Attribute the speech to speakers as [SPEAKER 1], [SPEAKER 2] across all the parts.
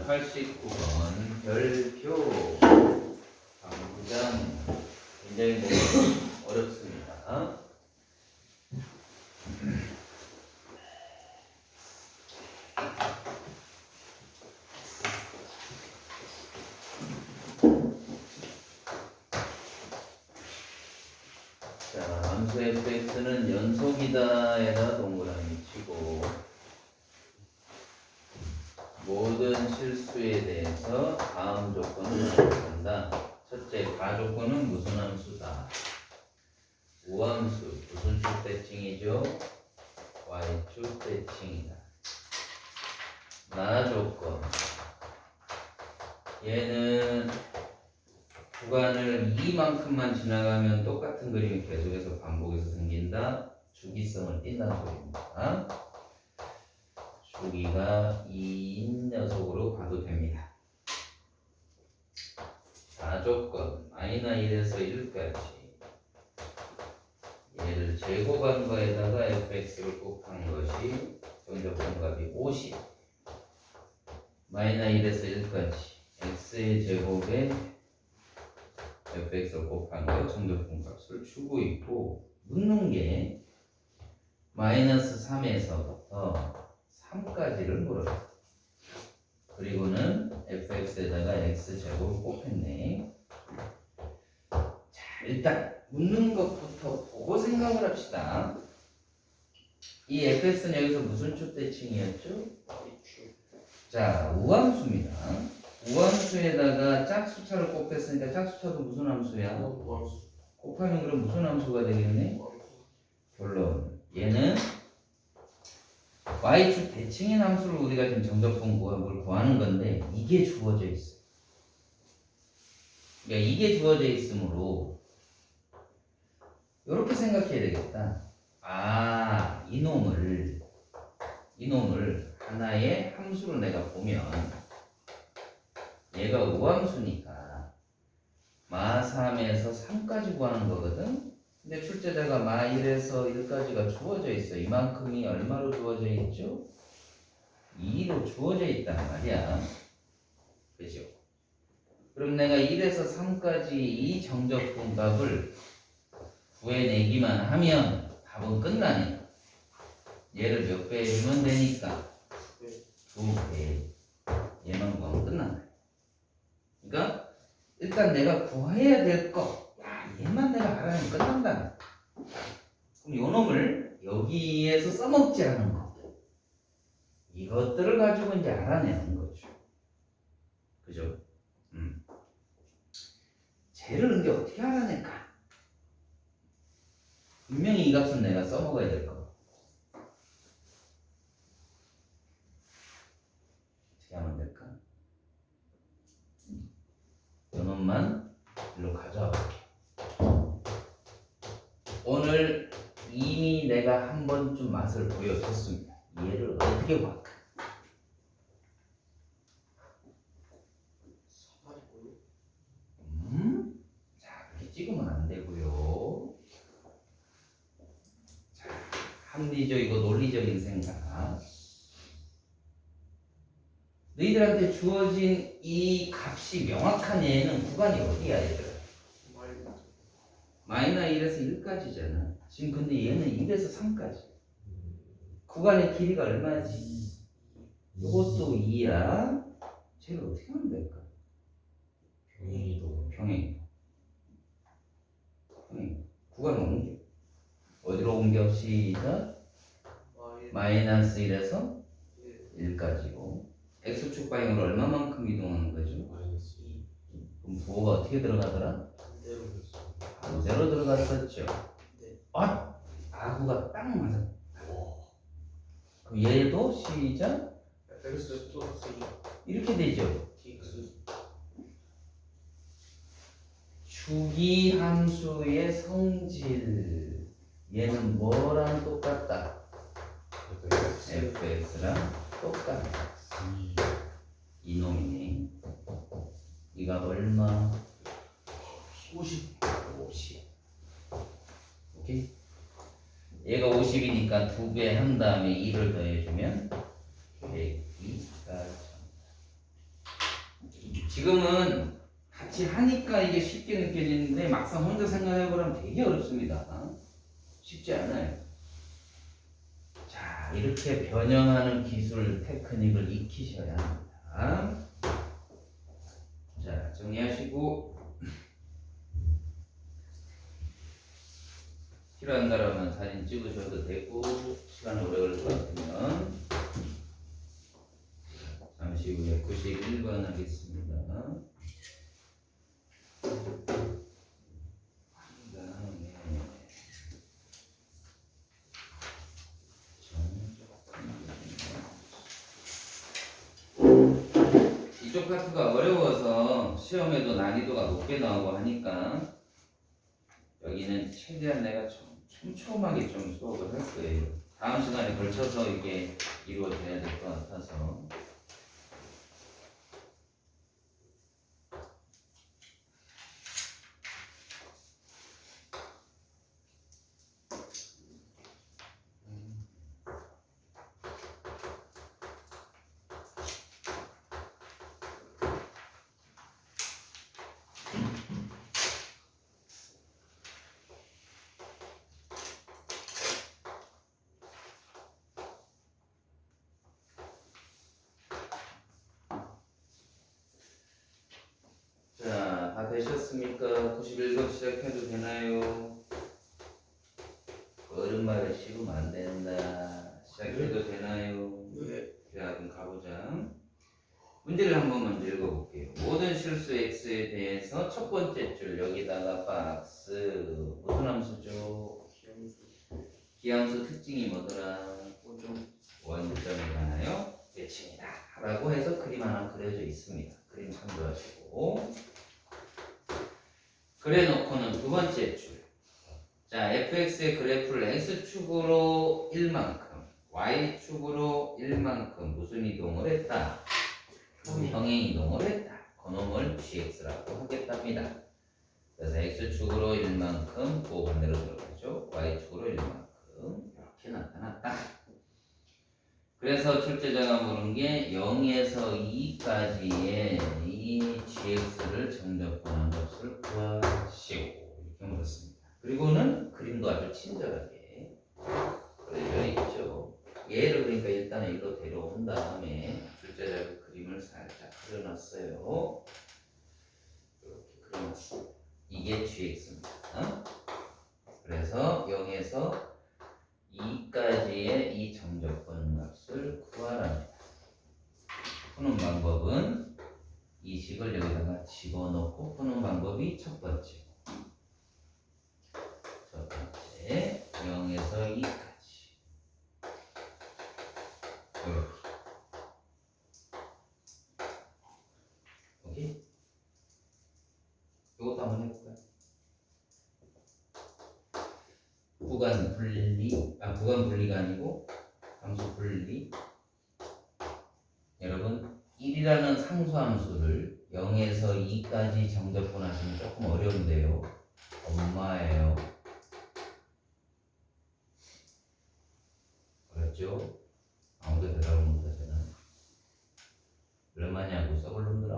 [SPEAKER 1] 89번 별표 당구장 굉장히 어렵습니다. 자, 함수 fx는 연속이다에다 동그라미 치고 모든 실수에 대해서 다음 조건을 적용한다. 첫째, 가조건은 무슨 함수다? 우함수, 무슨 수 대칭이죠? y축 대칭이다. 나조건, 얘는 구간을 이만큼만 지나가면 똑같은 그림이 계속해서 반복해서 생긴다. 주기성을 띈다는 소리입니다. 주기가 2인 녀석으로 봐도 됩니다. 나조건 (-1에서 1까지) 얘를 제곱한 거에다가 fx를 곱한 것이 정적분값이 50 (-1에서 1까지) x의 제곱에 fx를 곱한 거 정적분값을 주고 있고, 묻는 게 (-3에서부터) 3까지를 물어요. 그리고는 fx에다가 x제곱을 곱했네. 자, 일단 묻는 것부터 보고 생각을 합시다. 이 fx는 여기서 무슨 축 대칭이었죠? 자, 우함수입니다. 우함수에다가 짝수차를 곱했으니까 짝수차도 무슨 함수야? 곱하면 그럼 무슨 함수가 되겠네? 결론, 얘는 y축 대칭인 함수를 우리가 지금 정적분 구합을 구하는 건데, 이게 주어져 있어. 그러니까 이게 주어져 있으므로 이렇게 생각해야 되겠다. 아, 이놈을 하나의 함수로 내가 보면 얘가 우함수니까 (3에서 3까지 구하는 거거든. 근데 출제자가 (1에서 1까지가 주어져 있어. 이만큼이 얼마로 주어져 있죠? 2로 주어져 있단 말이야. 그죠? 그럼 내가 1에서 3까지 이 정적분값을 구해내기만 하면 답은 끝나네. 얘를 몇 배 해주면 되니까 2배. 얘만 구하면 끝난다. 그러니까 일단 내가 구해야 될 거, 얘만 내가 알아내면 끝난다. 그럼 요 놈을 여기에서 써먹지 않은 거, 이것들을 가지고 이제 알아내는 거죠. 그죠? 쟤를 이제 어떻게 알아낼까? 분명히 이 값은 내가 써먹어야 될 거. 어떻게 하면 될까? 요 놈만 일로 가져와 볼게. 오늘 이미 내가 한 번쯤 맛을 보여줬습니다. 얘를 어떻게 볼까? 자, 그렇게 찍으면 안 되고요. 자, 합리적이고 논리적인 생각. 너희들한테 주어진 이 값이 명확한 얘는 구간이 어디야, 얘들아? (-1에서 1까지잖아. 지금 근데 얘는 1에서 3까지. 구간의 길이가 얼마지? 이것도 2야. 쟤를 어떻게 하면 될까? 평행. 구간을 옮겨. 어디로 옮겨? 시작. (-1에서 1까지고 x축 방향으로 얼마만큼 이동하는 거죠? 그럼 부호가 어떻게 들어가더라? 반대로 들어갔었죠. 아구가 딱 맞아. 그럼 얘도 시작. 이렇게 되죠. 주기 함수의 성질, 얘는 뭐랑 똑같다? fx랑 똑같다. 이놈이네. 이가 얼마? 50. 오케이? 얘가 50이니까 2배 한 다음에 2를 더해주면 102가 지금은 같이 하니까 이게 쉽게 느껴지는데 막상 혼자 생각해보면 되게 어렵습니다. 쉽지 않아요. 자, 이렇게 변형하는 기술 테크닉을 익히셔야 합니다. 자, 정리하시고 필요한다라면 사진 찍으셔도 되고 시간이 오래 걸릴 것 같으면 잠시 후에 91번 하겠습니다. 이쪽 파트가 어려워서 시험에도 난이도가 높게 나오고 하니까 여기는 최대한 내가 촘촘하게 좀 수업을 할 거예요. 다음 시간에 걸쳐서 이게 이루어져야 될 것 같아서. 자, 다 되셨습니까? 91번 시작해도 되나요? 어른말에 씹으면 안 된다. 시작해도 되나요?
[SPEAKER 2] 네.
[SPEAKER 1] 자, 그럼 가보자. 문제를 한 번만 읽어볼게요. 모든 실수 x에 대해서 첫 번째 줄 여기다가 박스 무슨 함수죠? 기함수 특징이 뭐더라? 원점이잖아요. 대칭이다 라고 해서 그림 하나 그려져 있습니다. 그림 참조하시고 그래 놓고는 두 번째 줄. 자, fx의 그래프를 x축으로 1만큼 y축으로 1만큼 무슨 이동을 했다? 평행 이동을 했다. 그놈을 gx라고 하겠답니다. 그래서 x축으로 1만큼 또 반대로 들어가죠. y축으로 1만큼 이렇게 나타났다. 그래서 출제자가 물은 게 0에서 2까지의 이 gx를 정적분한 값을 구하시오 이렇게 물었습니다. 그리고는 그림도 아주 친절하게 그려져 있죠. 얘를 그러니까 일단 일로 데려온 다음에 출제자가 그림을 살짝 그려놨어요. 이렇게 그려놨습니다. 이게 gx입니다. 그래서 0에서 2까지의 이 정적분 값을 구하랍니다. 푸는 방법은 이 식을 여기다가 집어넣고 푸는 방법이 첫 번째. 첫 번째 0에서 2까지 이렇게. 오케이? 이것도 한번 해볼까요? 구간 분리가 아니고 함수 분리. 여러분 1이라는 상수함수를 0에서 2까지 정적분하시면 조금 어려운데요. 엄마예요. 그렇죠? 아무도 대답을 못하잖아. 얼마냐고 썩을 놈들아.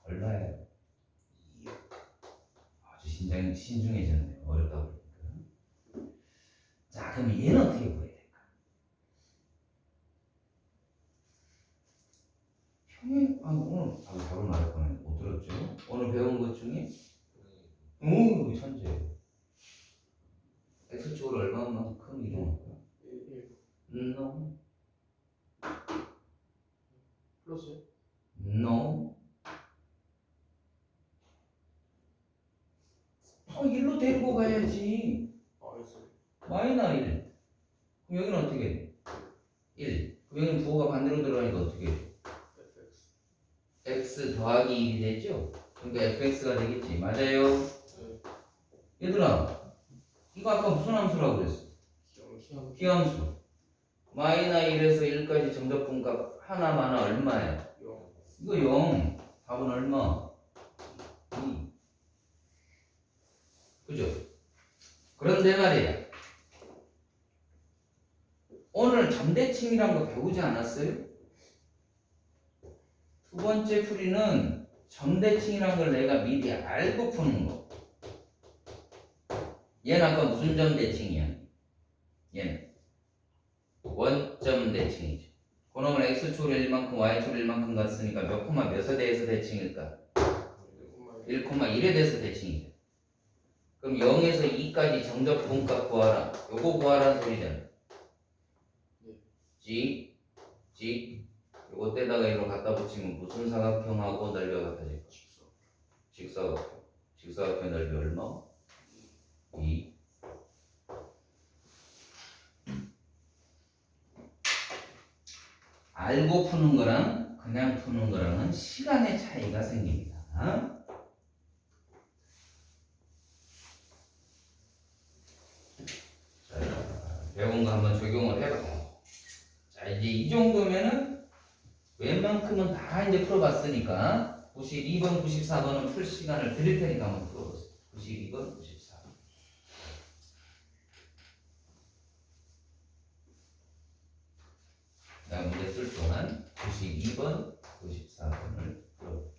[SPEAKER 1] 얼마예요? 아주 신중해졌네요. 어렵다 보니까. 자, 그럼 얘는 어떻게 구해야 될까? 오늘 답을 말할 뻔했네. 못 들었죠? 오늘 배운 것 중에 오 천재. x축으로 얼마만큼 이동할 거야?
[SPEAKER 2] 1
[SPEAKER 1] No.
[SPEAKER 2] 플러스
[SPEAKER 1] No. 1로 데리고 가야지.
[SPEAKER 2] 알았어.
[SPEAKER 1] 마이너 1. 그럼 여기는 어떻게 돼? 1. 여기는 부호가 반대로 들어가니까 어떻게 돼?
[SPEAKER 2] fx
[SPEAKER 1] x 더하기 1이 되죠? 그러니까 fx가 되겠지. 맞아요?
[SPEAKER 2] 네.
[SPEAKER 1] 얘들아, 이거 아까 무슨 함수라고 그랬어? 기함수. 마이너 1에서 1까지 정적분값 하나마나 얼마야?
[SPEAKER 2] 0
[SPEAKER 1] 이거 0. 답은 얼마? 2. 그죠? 그런데 말이야. 오늘 점대칭이란 거 배우지 않았어요? 두 번째 풀이는 점대칭이란 걸 내가 미리 알고 푸는 거. 얘는 아까 무슨 점대칭이야? 얘는 원점 대칭이죠. 그놈은 x축을 1만큼 y축을 1만큼 갔으니까 몇 콤마 몇에 대해서 대칭일까? 1,1에 대해서 대칭이죠. 그럼 0에서 2까지 정적 부분값 구하라. 요거 구하라는 소리잖아. g, 요것에다가 이거 갖다 붙이면 무슨 사각형하고 넓이가 같아질까? 직사각형. 직사각형 넓이 얼마? 2. 알고 푸는 거랑 그냥 푸는 거랑은 시간의 차이가 생깁니다. 자, 배운 거 한번 적용을 해봐. 자, 이제 이 정도면은 웬만큼은 다 이제 풀어봤으니까 92번, 94번은 풀 시간을 드릴 테니까 한번 풀어보세요. 92번, 94번. 나 문제 쓸 동안 92번, 94번을 풀어볼게요.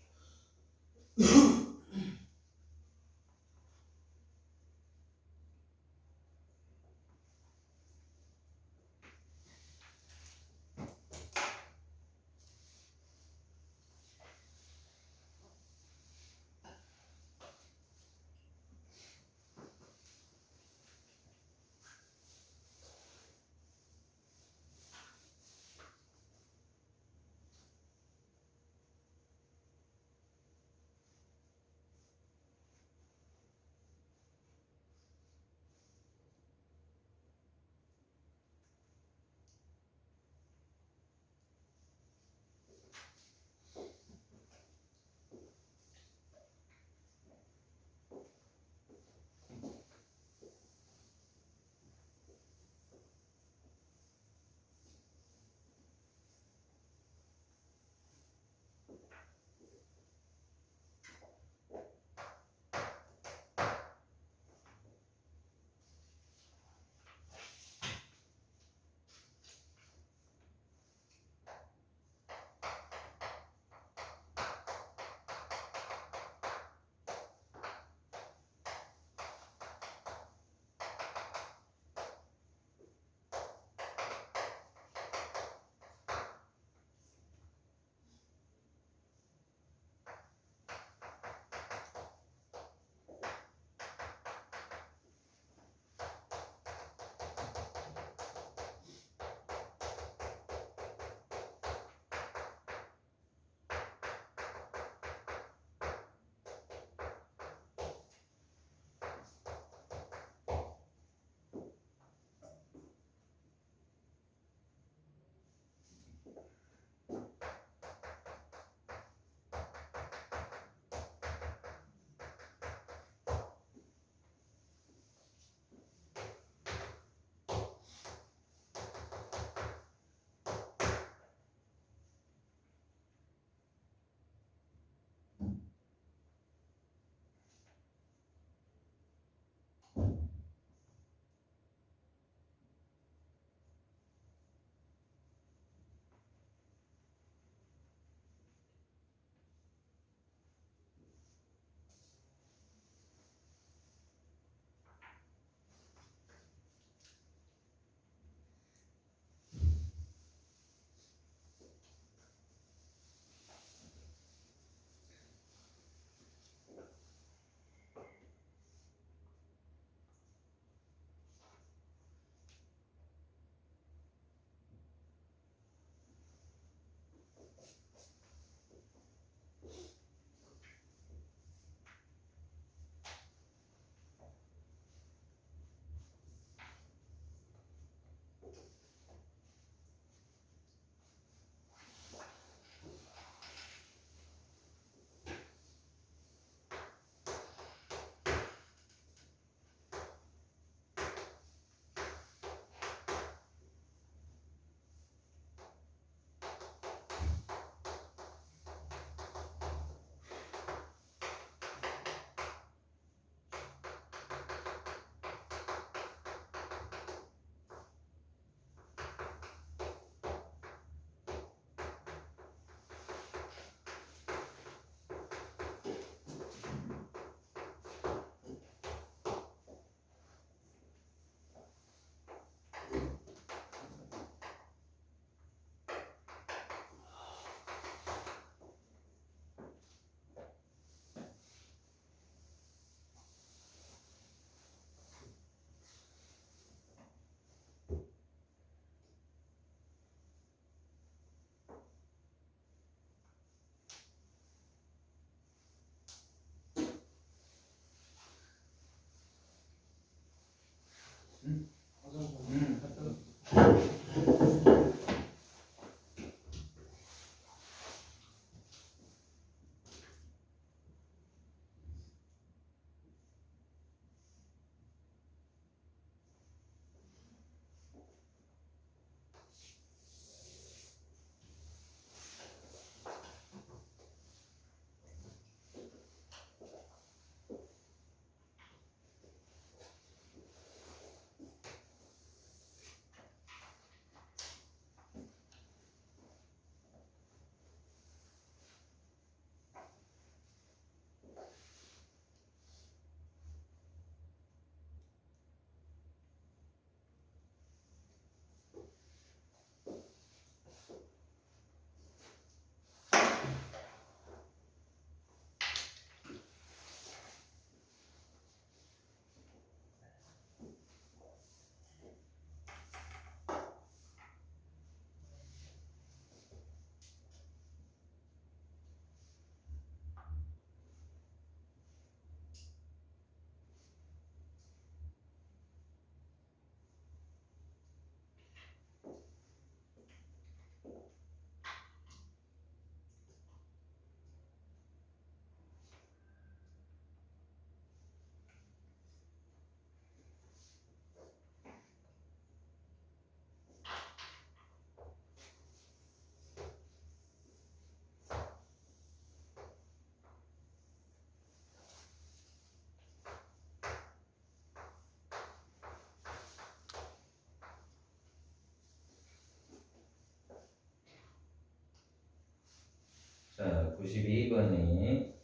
[SPEAKER 1] 92번에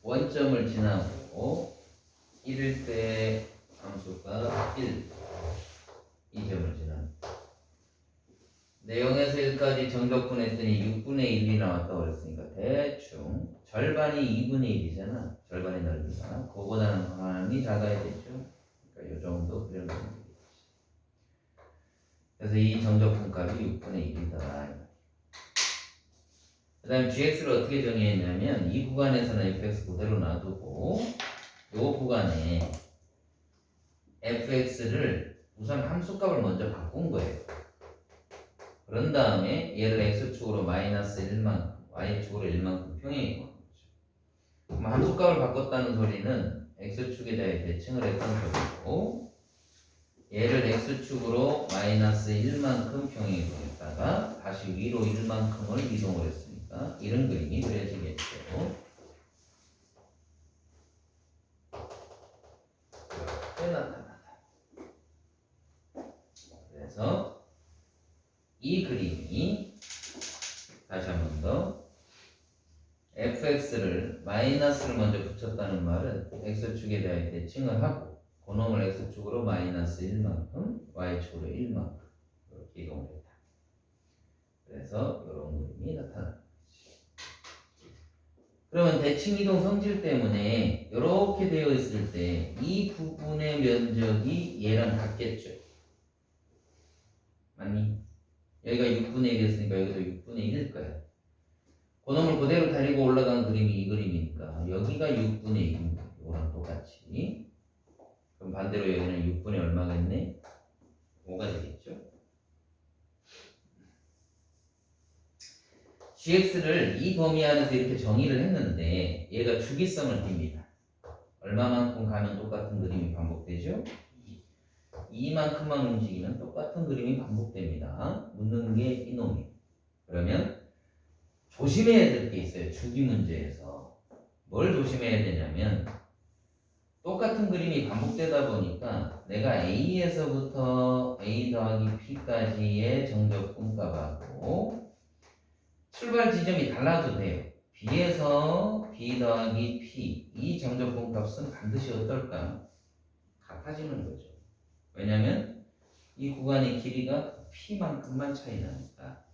[SPEAKER 1] 원점을 지나고 1일 때 함수가 1, 2점을 지납니다. 내용에서 1까지 정적분했더니 6분의 1이 나왔다고 그랬으니까 대충 절반이 2분의 1이잖아. 절반의 넓이가. 그거보다는 많이 작아야 되죠. 그러니까 이 정도 그려놓으면 되겠지. 그래서 이 정적분 값이 6분의 1이다. 그 다음에 gx를 어떻게 정의했냐면 이 구간에서는 fx 그대로 놔두고 이 구간에 fx를 우선 함수값을 먼저 바꾼 거예요. 그런 다음에 얘를 x축으로 마이너스 1만큼 y축으로 1만큼 평행해 놓은 거죠. 그럼 함수값을 바꿨다는 소리는 x축에 대해 대칭을 했던 소리고 얘를 x축으로 마이너스 1만큼 평행해 놓았다가 다시 위로 1만큼을 이동을 했으니까 이런 그림이 그려지겠죠. 이렇게 나타나다. 그래서 이 그림이 다시 한 번 더 fx를 마이너스를 먼저 붙였다는 말은 x축에 대해 대칭을 하고 그놈을 x축으로 마이너스 1만큼 y축으로 1만큼 이렇게 이동을 했다. 그래서 이런 그림이 나타납니다. 그러면 대칭 이동 성질 때문에 이렇게 되어 있을 때 이 부분의 면적이 얘랑 같겠죠. 맞니? 여기가 6분의 1이었으니까 여기도 6분의 1일 거야. 그놈을 그대로 데리고 올라간 그림이 이 그림이니까 여기가 6분의 1입니다. 이거랑 똑같이. 그럼 반대로 여기는 6분의 얼마겠네? 5가 되겠죠? gx를 이 범위 안에서 이렇게 정의를 했는데 얘가 주기성을 띱니다. 얼마만큼 가면 똑같은 그림이 반복되죠? 2만큼만 움직이면 똑같은 그림이 반복됩니다. 묻는 게 이놈이에요. 그러면 조심해야 될 게 있어요. 주기 문제에서. 뭘 조심해야 되냐면 똑같은 그림이 반복되다 보니까 내가 A에서부터 A 더하기 P까지의 정적분 값하고 출발 지점이 달라도 돼요. B에서 B 더하기 P 이 정적분 값은 반드시 어떨까? 같아지는 거죠. 왜냐면 이 구간의 길이가 P만큼만 차이 나니까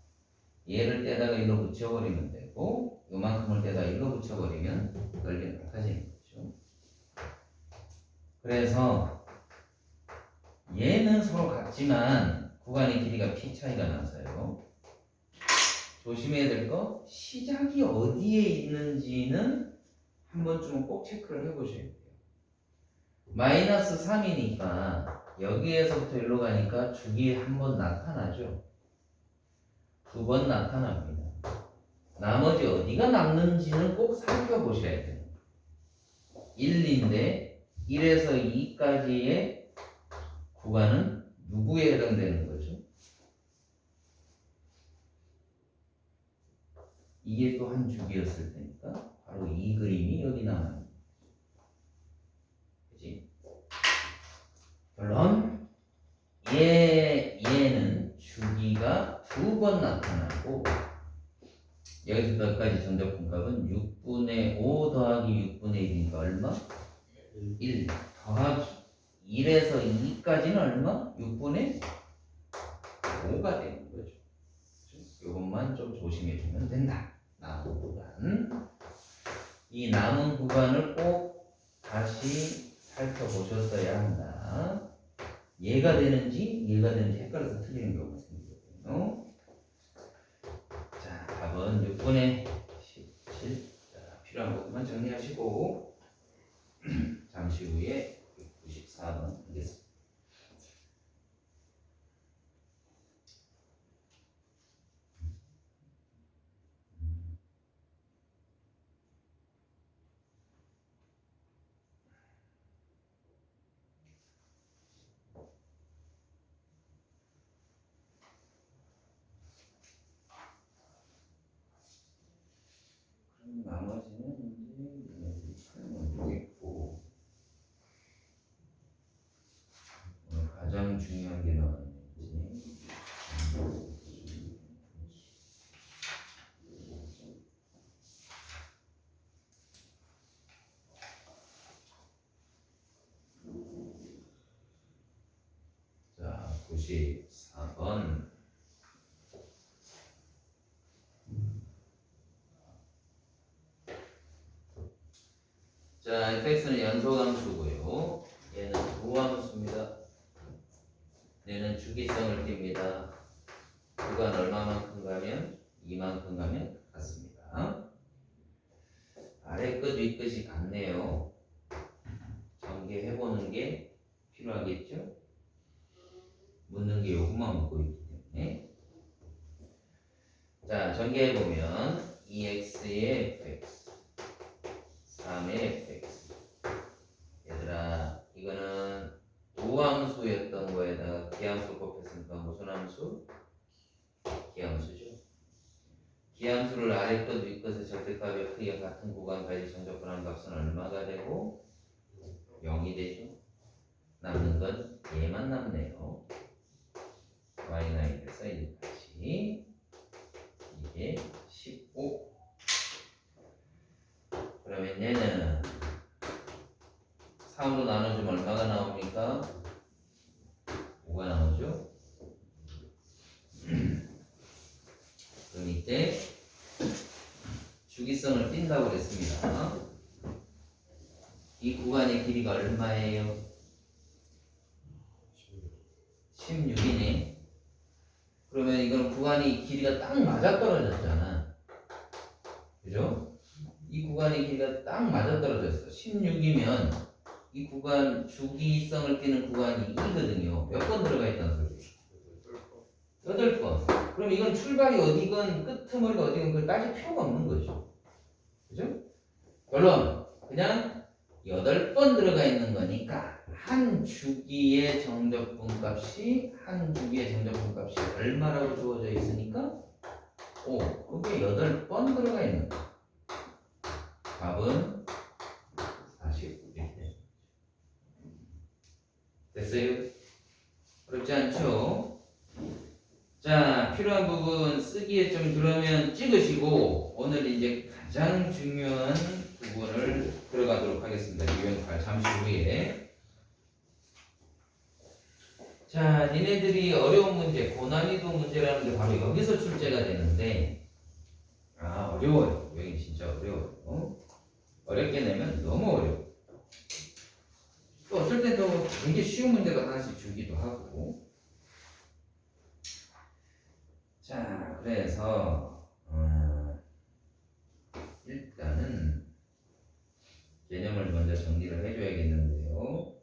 [SPEAKER 1] 얘를 떼다가 이로 붙여버리면 되고 요만큼을 떼다가 이로 붙여버리면 넓이는 같아지는 거죠. 그래서 얘는 서로 같지만 구간의 길이가 P 차이가 나서요. 조심해야 될 거 시작이 어디에 있는지는 한 번쯤은 꼭 체크를 해보셔야 돼요. 마이너스 3이니까 여기에서부터 일로 가니까 주기에 한 번 나타나죠. 2번 나타납니다. 나머지 어디가 남는지는 꼭 살펴보셔야 돼요. 1인데 1에서 2까지의 구간은 누구에 해당되는 거죠? 이게 또 한 주기였을 테니까 바로 이 그림이 여기 나와요. 그치? 물론 얘는 주기가 2번 나타나고 여기서 여기까지 정적분값은 6분의 5 더하기 6분의 1이니까 얼마? 1 더하기 1에서 2까지는 얼마? 6분의 5가 되는 거죠. 이것만 좀 조심해 주면 된다. 남은 구간. 이 남은 구간을 꼭 다시 살펴보셨어야 한다. 얘가 되는지 얘가 되는지 헷갈려서 틀리는 경우가 생기거든요. 자, 답은 6분의 17. 자, 필요한 것만 정리하시고 잠시 후에 94번 하겠습니다. 나머지는 이제 풀면 되겠고 오늘 가장 중요한 게 나왔는지 94번. 자, fx는 연소함수고요. 얘는 부함수입니다. 얘는 주기성을 띱니다. 구간 얼마만큼 가면 이만큼 가면 같습니다. 아래 끝, 위 끝이 같네요. 전개해보는 게 필요하겠죠? 묻는 게 요것만 묻고 있기 때문에. 자, 전개해보면 2x의 fx 3의 fx. 얘들아, 이거는 우함수였던 거에다가 기함수 곱했으니까 무슨 함수? 기함수죠. 기함수를 아래 끝, 위 끝의 절대값의 크기가 같은 구간까지 정적분한 값은 얼마가 되고 0이 되죠. 남는 건 얘만 남네요. y나 이렇게 써있는 다시 이게 15. 그러면 얘는 3으로 나눠주면 얼마가 나옵니까? 5가 나오죠? 그럼 이때 주기성을 띈다고 그랬습니다. 이 구간의 길이가 얼마예요? 16이네. 그러면 이건 구간이 길이가 딱 맞아떨어졌잖아. 그죠? 이 구간의 길이가 딱 맞아떨어졌어. 16이면 이 구간 주기성을 띠는 구간이 2거든요. 몇 번 들어가 있다는 소리? 8번. 그럼 이건 출발이 어디건 끄트머리가 어디건 그걸 따질 필요가 없는 거죠. 그죠? 결론. 그냥 8번 들어가 있는 거니까 한 주기의 정적분 값이 얼마라고 주어져 있으니까 5. 그게 8번 들어가 있는 거. 답은 49. 됐어요? 어렵지 않죠? 자, 필요한 부분 쓰기에 좀 그러면 찍으시고 오늘 이제 가장 중요한 부분을 들어가도록 하겠습니다. 유형8 잠시 후에. 자, 니네들이 어려운 문제, 고난이도 문제라는 게 바로 여기서 출제가 되는데 어려워요. 여기 진짜 어려워요. 어렵게 내면 너무 어려워. 또 어쩔 땐 또 되게 쉬운 문제가 하나씩 주기도 하고. 자, 그래서 일단은 개념을 먼저 정리를 해줘야겠는데요.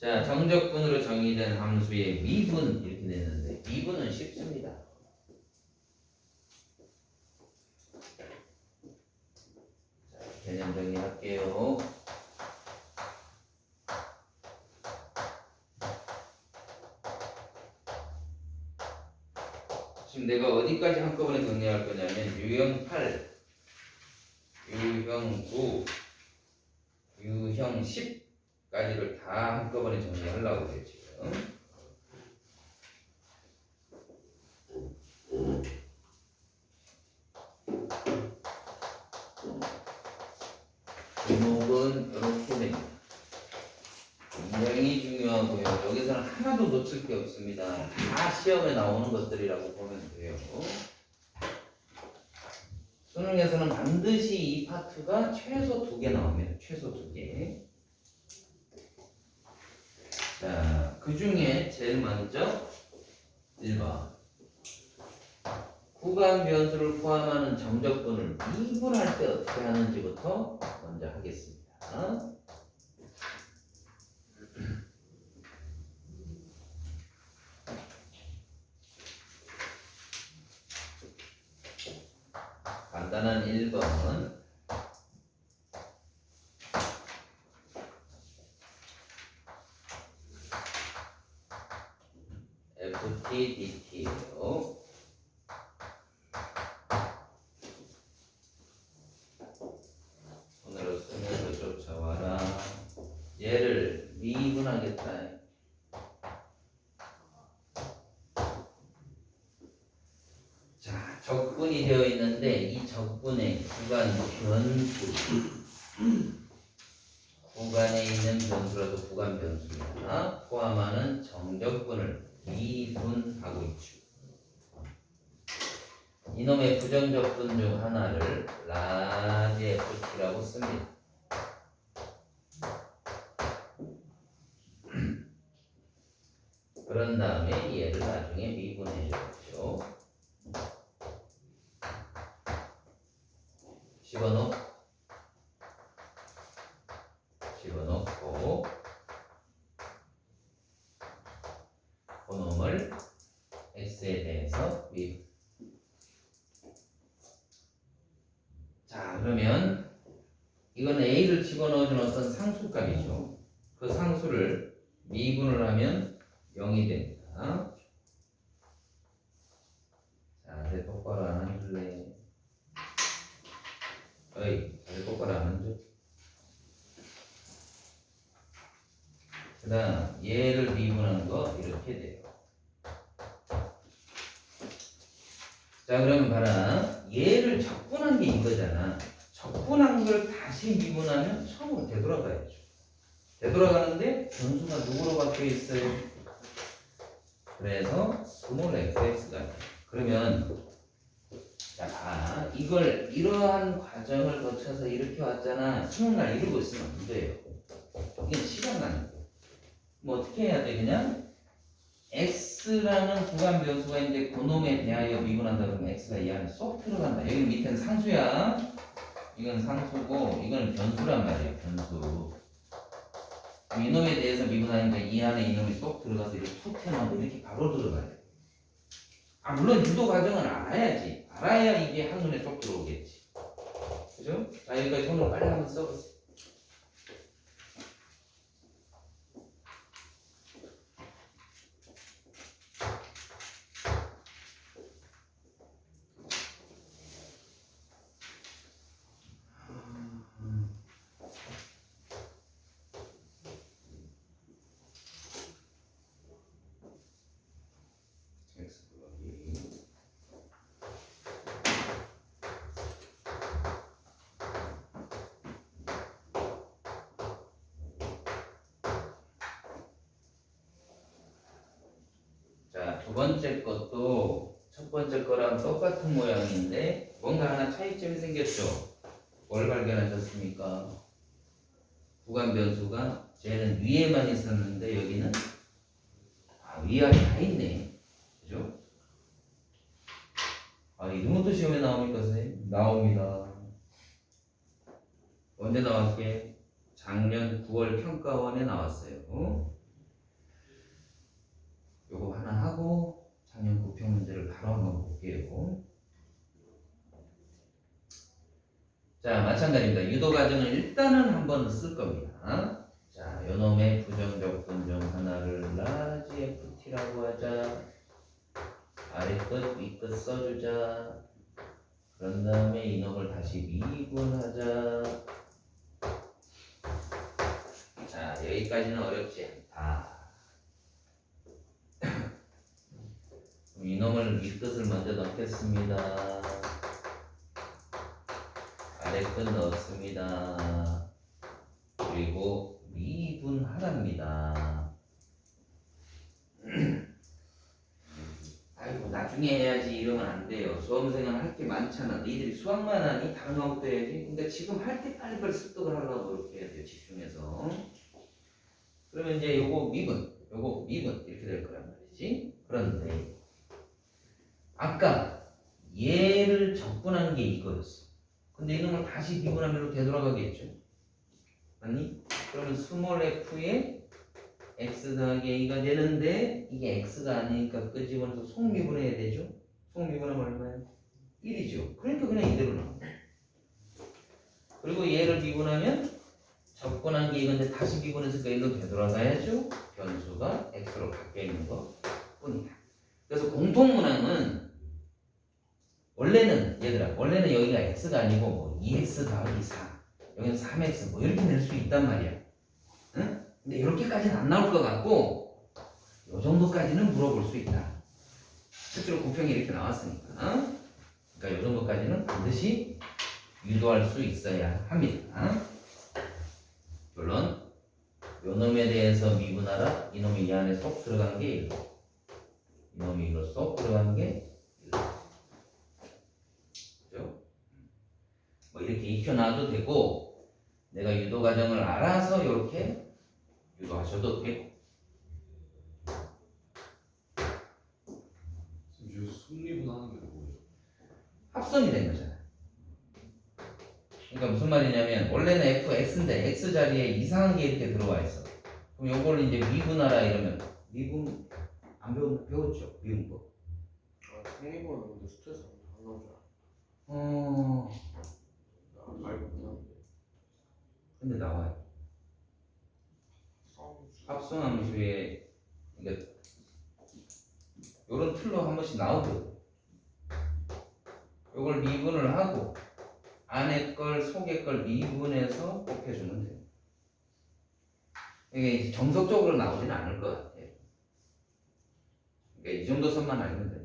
[SPEAKER 1] 자, 정적분으로 정의된 함수의 미분 이렇게 되는데 미분은 쉽습니다. 자, 개념 정리할게요. 지금 내가 어디까지 한꺼번에 정리할 거냐면 유형 8, 유형 9, 유형 10까지를 다 한꺼번에 정리하려고 그래요, 지금. 제목은 이렇게 됩니다. 굉장히 중요하고요. 여기서는 하나도 놓칠 게 없습니다. 다 시험에 나오는 것들이라고 보면 돼요. 수능에서는 반드시 이 파트가 최소 2개 나옵니다. 최소 2개. 자, 그 중에 제일 먼저 1번. 구간 변수를 포함하는 정적분을 미분할 때 어떻게 하는지부터 먼저 하겠습니다. 간단한 1번. FT, DT예요. 손으로 쓰면서 쫓아와라. 얘를 미분하겠다. 적분이 되어 있는데 이 적분의 구간 변수 구간에 있는 변수라도 구간 변수입니다. 포함하는 정적분을 미분하고 있죠. 이놈의 부정적분 중 하나를 라지 FT라고 씁니다. 그런 다음에 얘를 나중에 미분해줘야죠. 집어넣고 그놈을 x에 대해서 미분. 자, 그러면 이건 a를 집어넣어준 어떤 상수값이죠. 그 상수를 미분을 하면 0이 됩니다. 자, 내 똑바로 안 앉을래. 어이, 내 똑바로 안 앉아. 그 다음 얘를 미분한 거 이렇게 돼요. 자, 그러면 봐라. 얘를 적분한 게 이거잖아. 적분한 걸 다시 미분하면 처음으로 되돌아가야죠. 되돌아가는데 변수가 누구로 바뀌어 있어요? 그래서 스몰 fx가 돼요. 그러면 자, 이걸 이러한 과정을 거쳐서 이렇게 왔잖아. 수능날 이러고 있으면 안 돼요. 이게 시간 나는 거. 뭐 어떻게 해야 돼? 그냥 x라는 구간 변수가 있는데 그놈에 대하여 미분한다 그러면 x가 이 안에 쏙 들어간다. 여기 밑에는 상수야. 이건 상수고 이건 변수란 말이야. 변수. 이놈에 대해서 미분하니까 이 안에 이놈이 쏙 들어가서 이렇게 툭 튀어나오고 이렇게 바로 들어가야 돼. 아, 물론 유도 과정은 알아야지. 알아야 이게 한눈에 쏙 들어오겠지. 그죠? 자, 여기까지 손으로 빨리 한번 써보세요. x 더하기 자, 두 번째 것도 첫 번째 거랑 똑같은 모양인데 뭔가 하나 차이점이 생겼죠? 뭘 발견하셨습니까? 구간 변수가 쟤는 위에만 있었는데 여기는 위아래 다 있네. 그죠? 이런 것도 시험에 나옵니까, 선생님? 나옵니다. 언제 나왔게? 작년 9월 평가원에 나왔어요. 요거 하나 하고 작년 구평 문제를 바로 한번 볼게요. 자, 마찬가지입니다. 유도 과정은 일단은 한번 쓸 겁니다. 자, 요놈의 부정적분 중 하나를 라지 ft라고 하자. 아래 끝, 위 끝 써주자. 그런 다음에 이놈을 다시 미분하자. 자, 여기까지는 어렵지 않다. 그럼 이놈을 위 끝을 먼저 넣겠습니다. 아래 끝 넣습니다. 그리고 미분하랍니다. 아이고, 나중에 해야지 이러면 안 돼요. 수험생은 할 게 많잖아. 너희들이 수학만 하니 다른 과목도 해야지. 그러니까 지금 할 때 빨리빨리 습득을 하려고 그렇게 해야 돼요. 집중해서. 그러면 이제 요거 미분 이렇게 될 거란 말이지. 그런데 아까 얘를 적분한 게 이거였어. 근데 이놈을 다시 미분하면 되돌아가겠죠. 아니? 그러면 스몰 f에 x 더하기 a가 되는데 이게 x가 아니니까 끄집어내서 속미분해야 되죠. 속미분하면 얼마예요? 1이죠. 그러니까 그냥 이대로 나와. 그리고 얘를 미분하면 적분한 게 이건데 다시 미분해서 일로 되돌아가야죠. 변수가 x로 바뀌어 있는 것 뿐이다. 그래서 공통문항은 원래는 여기가 x가 아니고 뭐 2x 더하기 4 여기는 3x 뭐 이렇게 낼 수 있단 말이야. 응? 근데 이렇게까지는 안 나올 것 같고 요 정도까지는 물어볼 수 있다. 실제로 고평이 이렇게 나왔으니까. 그러니까 이 정도까지는 반드시 유도할 수 있어야 합니다. 물론 요놈에 대해서 미분하라. 이놈이 이 안에 쏙 들어간 게 1. 이놈이 이거 쏙 들어간 게 1. 그죠? 뭐 이렇게 익혀놔도 되고 내가 유도 과정을 알아서 이렇게 유도하셔도 되고.
[SPEAKER 3] 지금 여기서 속리분하는 게 뭐예요?
[SPEAKER 1] 합성이 된 거잖아. 그러니까 무슨 말이냐면 원래는 fx인데 x 자리에 이상한 게 이렇게 들어와 있어. 그럼 요걸 이제 미분하라 이러면 미분 안 배웠죠? 미분법.
[SPEAKER 2] 생리본은 근데 스트레스 안 나오지 않아? 나 알고 있는데.
[SPEAKER 1] 근데 나와요. 합성함수에 그러니까 요런 틀로 한 번씩 나오거든. 요걸 미분을 하고 안에 걸 속에 걸 미분해서 곱해주면 돼요. 이게 이제 정석적으로 나오지는 않을 것 같아요. 그러니까 이 정도 선만 알면 돼요.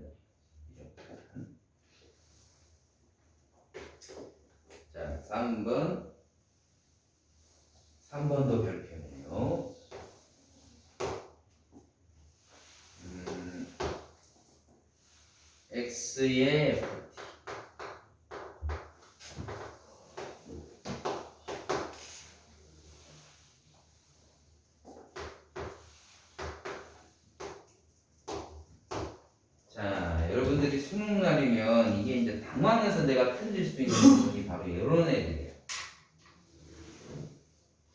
[SPEAKER 1] 자, 3번도 별표네요. x의 ft. 자, 여러분들이 수능 날이면 이게 이제 당황해서 내가 틀릴 수 있는 부분이 바로 이런 애들이에요.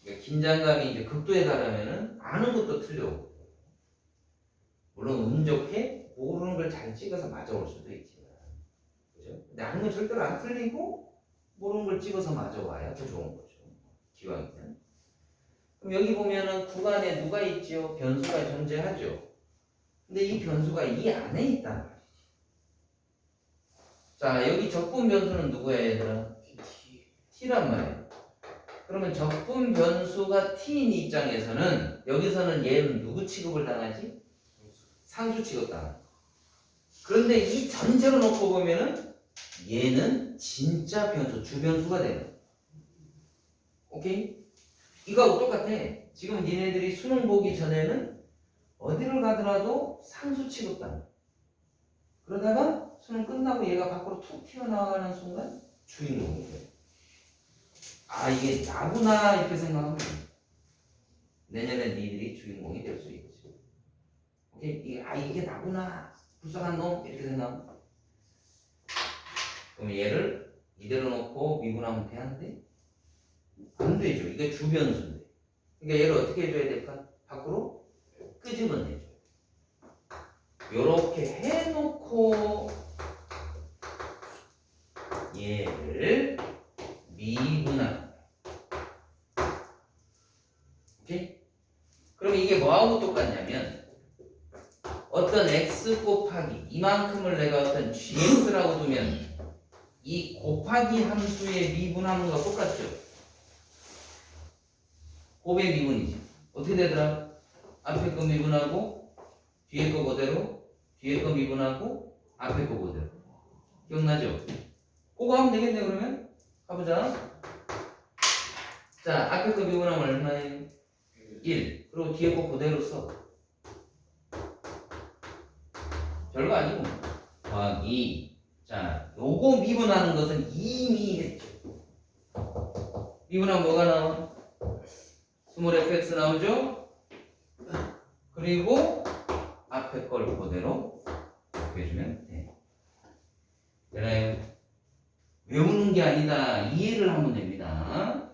[SPEAKER 1] 그러니까 긴장감이 이제 극도에 달하면은 아는 것도 틀려. 물론 운 좋게 모르는 걸 잘 찍어서 맞아올 수도 있지만, 그죠? 근데 아는 건 절대로 안 틀리고 모르는 걸 찍어서 맞아와야 더 좋은 거죠. 기왕이면. 그럼 여기 보면은 구간에 누가 있죠? 변수가 존재하죠. 근데 이 변수가 이 안에 있단 말이지. 자, 여기 적분 변수는 누구야, 얘들아? t란 말이야. 그러면 적분 변수가 t인 입장에서는 여기서는 얘는 누구 취급을 당하지? 상수 취급당하는 거야. 그런데 이 전체로 놓고 보면은 얘는 진짜 변수, 주변수가 되는 거야. 오케이? 이거하고 똑같아. 지금 니네들이 수능 보기 전에는 어디를 가더라도 상수 취급당해. 그러다가 수능 끝나고 얘가 밖으로 툭 튀어나가는 순간 주인공이 돼. 아, 이게 나구나 이렇게 생각하면 돼. 내년에 니들이 주인공이 될 수 있지. 오케이? 이게 나구나. 불쌍한 놈 이렇게 생각하면 돼. 그럼 얘를 이대로 놓고 미분하면 되는데 안 되죠. 이게 주변수인데. 그러니까 얘를 어떻게 해줘야 될까? 밖으로 끄집어내줘. 요렇게 해놓고 얘를 미분하는. 오케이? 그럼 이게 뭐하고 똑같냐면 어떤 x 곱하기 이만큼을 내가 어떤 gx라고 두면 이 곱하기 함수의 미분함과 똑같죠? 곱의 미분이지. 어떻게 되더라? 앞에 거 미분하고 뒤에 거 그대로, 뒤에 거 미분하고 앞에 거 그대로. 기억나죠? 그거 하면 되겠네. 그러면 가보자. 자, 앞에 거 미분하면 얼마예요? 1. 그리고 뒤에 거 그대로 써. 별거 아니고 더하기. 자, 요거 미분하는 것은 이미 했죠. 미분하면 뭐가 나와? 스몰 fx 나오죠? 그리고 앞에 걸 그대로 해주면 돼. 되나요? 외우는 게 아니다. 이해를 하면 됩니다.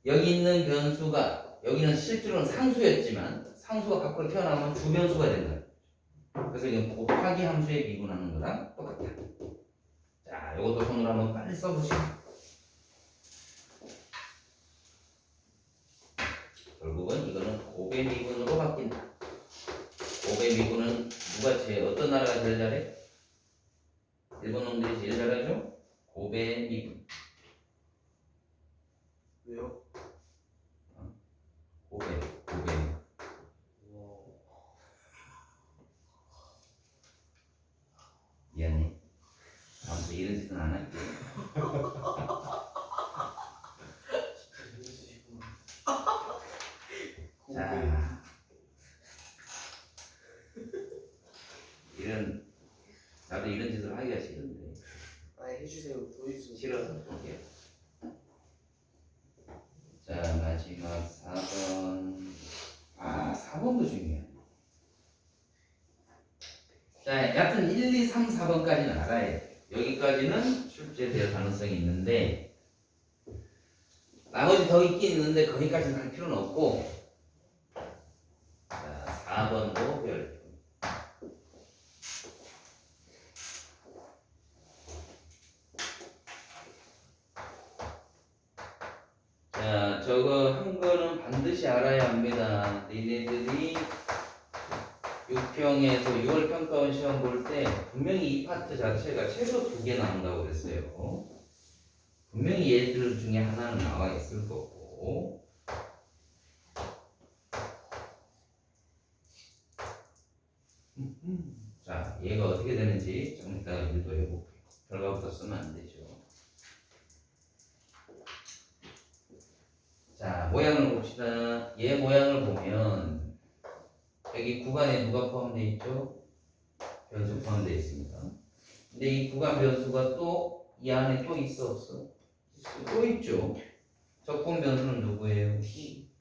[SPEAKER 1] 여기 있는 변수가 여기는 실제로는 상수였지만 상수가 밖으로 튀어나오면 주변수가 된다. 그래서 이건 곱하기 함수에 미분하는 거랑 똑같다. 자, 이것도 손으로 한번 빨리 써보시고. 결국은 이거는 곱의 미분으로 바뀐다. 곱의 미분은 어떤 나라가 제일 잘해? 일본 놈들이 제일 잘하죠? 곱의 미분.
[SPEAKER 2] 왜요?
[SPEAKER 1] 곱의. 미안해. 다음 이제 이런 짓은 안 할게. 자, 이런 나도 이런 짓을 하기가 싫은데
[SPEAKER 2] 아 해주세요. 보여주세요.
[SPEAKER 1] 싫어서 볼게요. 자, 마지막 4번. 아, 4번도 중요해. 자, 여튼 1, 2, 3, 4번까지는 알아야 돼. 여기까지는 출제될 가능성이 있는데 나머지 더 있긴 있는데 거기까지는 할 필요는 없고. 자, 4번도 별표. 자, 저거 한 거는 반드시 알아야 합니다. 니네들이 6평에서 6월 평가원 시험 볼 때 분명히 이 파트 자체가 최소 2개 나온다고 그랬어요. 분명히 얘들 중에 하나는 나와 있을 거고. 자, 얘가 어떻게 되는지 좀 이따가 유도해볼게요. 결과부터 쓰면 안 되죠. 자, 모양을 봅시다. 얘 모양을 보면 여기 구간에 누가 포함되어 있죠? 변수 포함되어 있습니다. 근데 이 구간 변수가 또 이 안에 또 있어 없어? 또 있죠. 적분 변수는 누구예요?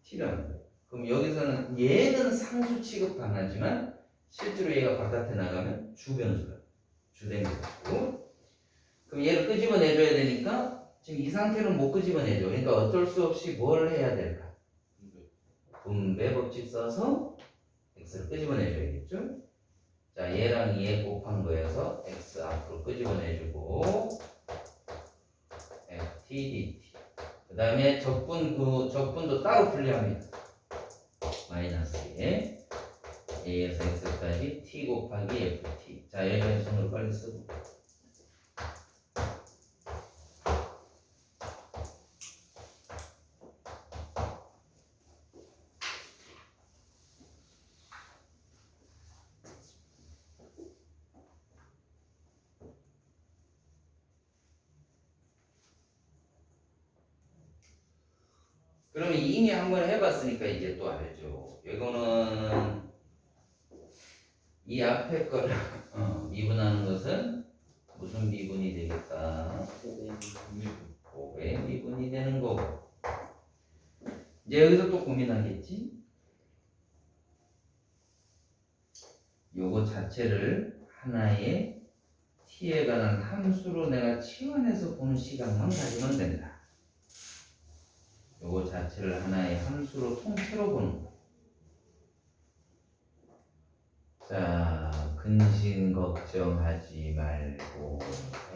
[SPEAKER 1] t라는 거예요. 그럼 여기서는 얘는 상수 취급 안 하지만 실제로 얘가 바깥에 나가면 주변수다. 주된 거고. 그럼 얘를 끄집어내줘야 되니까 지금 이 상태는 못 끄집어내죠. 그러니까 어쩔 수 없이 뭘 해야 될까? 분배 법칙 써서 x를 끄집어내줘야겠죠? 자, 얘랑 얘 곱한 거여서 x 앞으로 끄집어내주고 ft dt. 그 다음에 적분도 따로 분리합니다. 마이너스 a에서 x까지 t 곱하기 ft. 자, 여기까지 손으로 빨리 쓰고. 그러면 이미 한번 해봤으니까 이제 또 알죠. 이거는 이 앞에 거를 미분하는 것은 무슨 미분이 되겠다? 곱의 미분이 되는 거고. 이제 여기서 또 고민하겠지? 요거 자체를 하나의 t에 관한 함수로 내가 치환해서 보는 시각만 가지면 된다. 요거 자체를 하나의 함수로 통째로 보는 거. 자, 근심 걱정하지 말고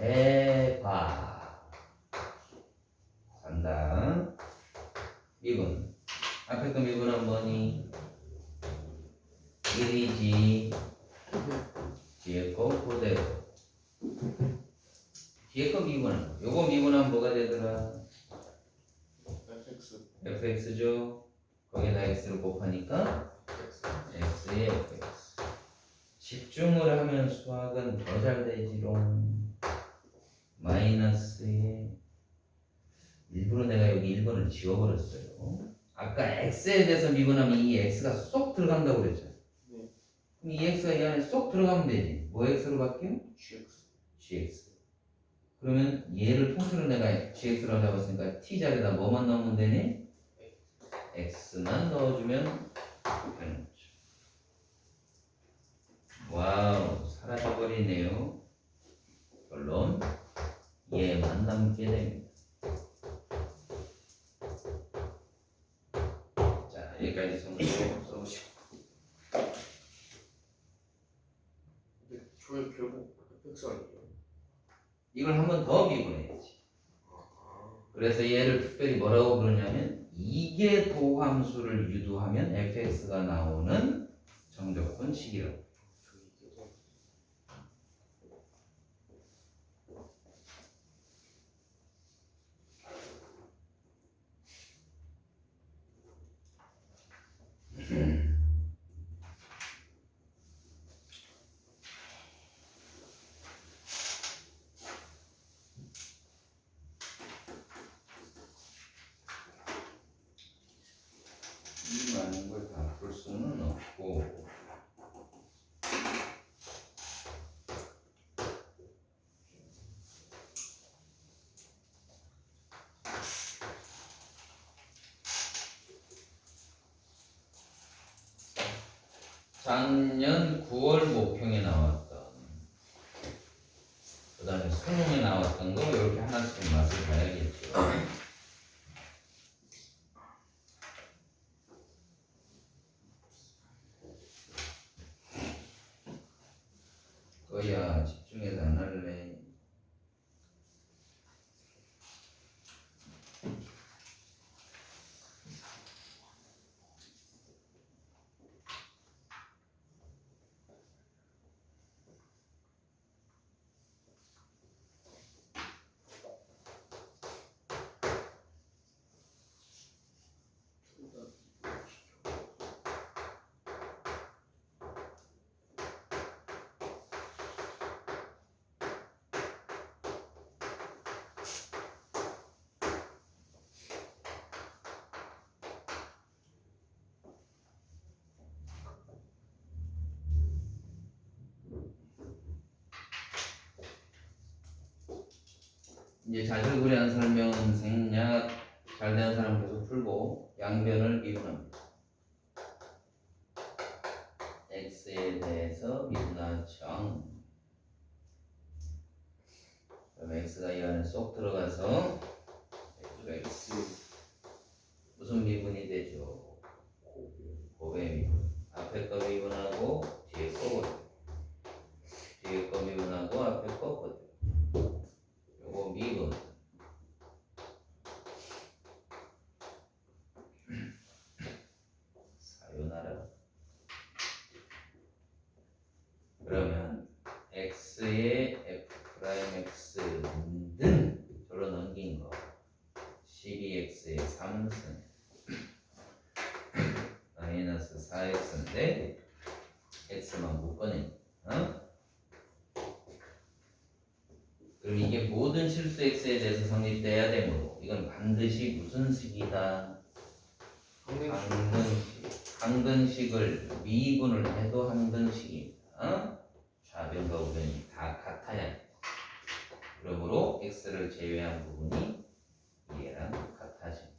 [SPEAKER 1] 해봐. 간다. 미분. 앞에 거 미분은 뭐니? 1이지. 뒤에 거 그대로. 뒤에 거 미분은 거. 요거 미분하면 뭐가 되더라?
[SPEAKER 2] fx
[SPEAKER 1] fx죠. 거기에다 x를 곱하니까 x의 fx. 집중을 하면 수학은 더 잘 되지롱. 마이너스에 일부러 내가 여기 1번을 지워버렸어요. 아까 x에 대해서 미분하면 이 x가 쏙 들어간다고 그랬잖아.
[SPEAKER 2] 네.
[SPEAKER 1] 그럼 이 x가 이 안에 쏙 들어가면 되지. 뭐 x로 바뀌어?
[SPEAKER 2] gx
[SPEAKER 1] gx. 그러면 얘를 통째로 내가 gx로 잡았으니까 t 자리에다 뭐만 넣으면 되니? x만 넣어주면 되는 거죠. 와우, 사라져버리네요. 결론, 얘만 남게 됩니다. 자, 여기까지 손으로 써보시고.
[SPEAKER 2] 근데 저희 결국 fx 아니에요?
[SPEAKER 1] 이걸 한 번 더 미분해야지. 그래서 얘를 특별히 뭐라고 부르냐면 이게 도함수를 유도하면 fx가 나오는 정적분식이라고. 작년 9월 목평에 나왔던 그 다음에 수능에 나왔던 거 이렇게 하나씩 맛을 봐야겠죠. 거야 집중해서 안 할래. 이제 자질구레한 설명은 생략, 잘되는 사람 계속 풀고 양변을 미분합니다. x에 대해서 미분하청. 그럼 x가 이 안에 쏙 들어가서 x 무슨 미분이 되죠? 곱의 미분. 앞에 거 미분하고 뒤에 거거든. 뒤에 거 미분하고 앞에 거거든. 요거 미분. 사요나라. 그러면 x의 f'x는 저로 넘긴 거 12x의 3승 마이너스 4x인데 x만 묶어내. 그럼 이게 모든 실수 x에 대해서 성립돼야 되므로 이건 반드시 무슨 식이다? 항등식을 미분을 해도 항등식입니다. 좌변과 우변이 다 같아야 돼. 그러므로 x를 제외한 부분이 얘랑 같아집니다.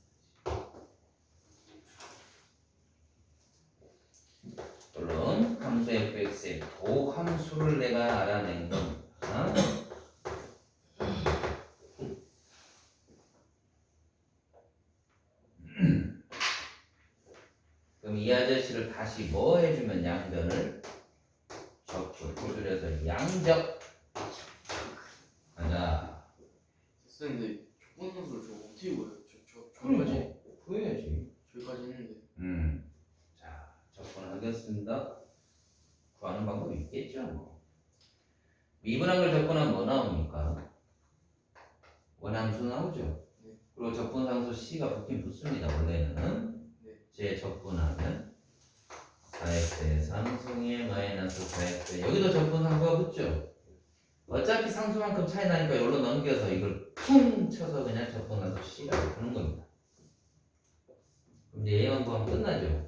[SPEAKER 1] 물론 함수 fx의 도함수를 내가 알아낸 겁니다. 그럼 이 아저씨를 다시 뭐 해주면 양변을 적고 줄여서 양적. 가자.
[SPEAKER 2] 근데 조건 선수를 저 어떻게 구해요?
[SPEAKER 1] 저까지 구해야지.
[SPEAKER 2] 저기까지 했는데.
[SPEAKER 1] 자, 접근하겠습니다. 구하는 방법이 있겠죠. 뭐. 미분한 걸 접근하면 뭐 나옵니까? 원함수 나오죠.
[SPEAKER 2] 네.
[SPEAKER 1] 그리고 접근상수 C가 붙긴 붙습니다. 원래는.
[SPEAKER 2] 네.
[SPEAKER 1] 제 접근하면 4x의 3승의 마이너스 4x. 여기도 접근상수가 붙죠. 어차피 상수만큼 차이 나니까 여기로 넘겨서 이걸 쿵 쳐서 그냥 접근해서 C라고 부르는 겁니다. 그럼 이제 A만 구하면 끝나죠.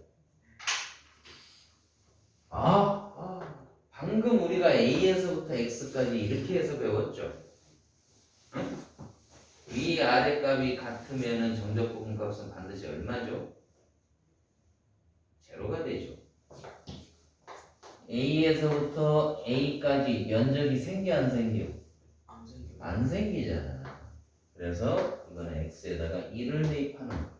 [SPEAKER 1] 방금 우리가 A에서부터 X까지 이렇게 해서 배웠죠. 위 아래 값이 같으면은 정적 부분 값은 반드시 얼마죠? 제로가 되죠. A에서부터 A까지 면적이 생겨 안 생겨?
[SPEAKER 2] 안 생겨.
[SPEAKER 1] 안 생기잖아. 그래서 이거는 X에다가 1을 대입하는 거.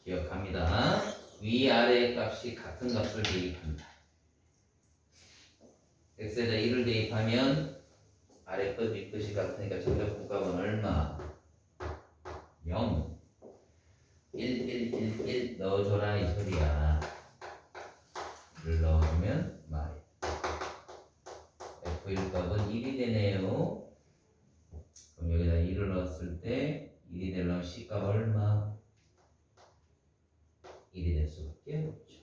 [SPEAKER 1] 기억합니다. 위아래 값이 같은 값을 대입한다. X에다 1을 대입하면 아래 끝, 위 끝이 같으니까 정적 분값은 얼마? 0. 1, 1, 1, 1 넣어줘라 이 소리야. 1을 넣어주면 마이. F1 값은 1이 되네요. 그럼 여기다 1을 넣었을 때 1이 되려면 C 값 얼마? 1이 될 수밖에 없죠.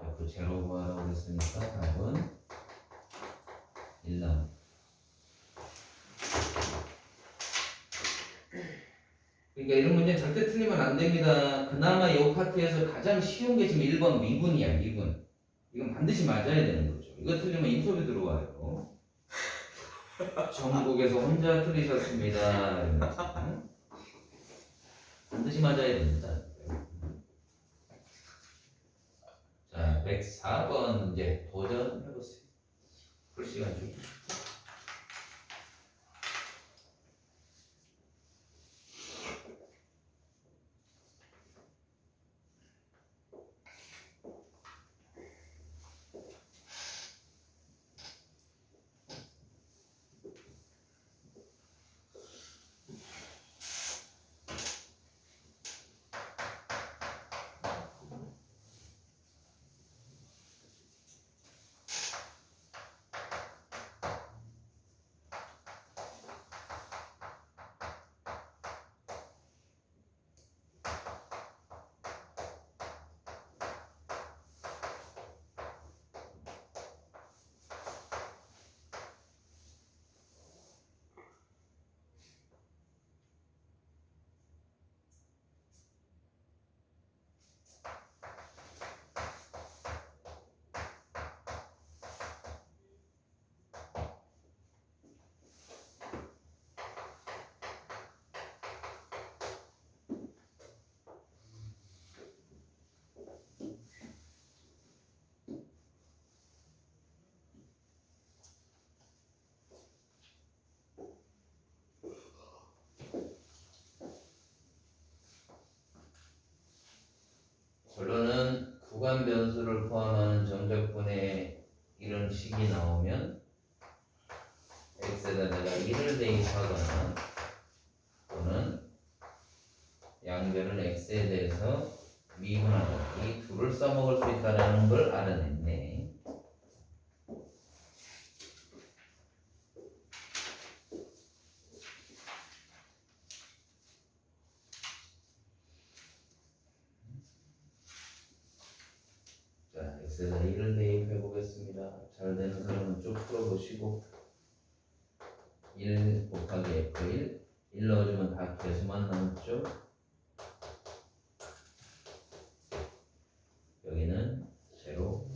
[SPEAKER 1] F 제로 구하라고 그랬으니까 답은 1 나옵니다. 그러니까 이런 문제는 절대 틀리면 안 됩니다. 그나마 이 파트에서 가장 쉬운 게 지금 1번 미분이야, 미분. 이건 반드시 맞아야 되는 거죠. 이거 틀리면 인터뷰 들어와요. 전국에서 혼자 틀리셨습니다. 이러면서. 반드시 맞아야 됩니다. 104번 문제 도전해보세요. 풀 시간 중. 결론은 구간 변수를 포함하는 정적분의 이런 식이 나오면 x에다 내가 1을 대입하거나 또는 양변을 x에 대해서 미분하고 이 둘을 써먹을 수 있다는 걸 알아냈네. 자, x에다 1을 대입해 보겠습니다. 잘 되는 사람은 쭉 풀어보시고 1 곱하기 f1 1 넣어주면 다 개수만 남죠. 여기는 제로.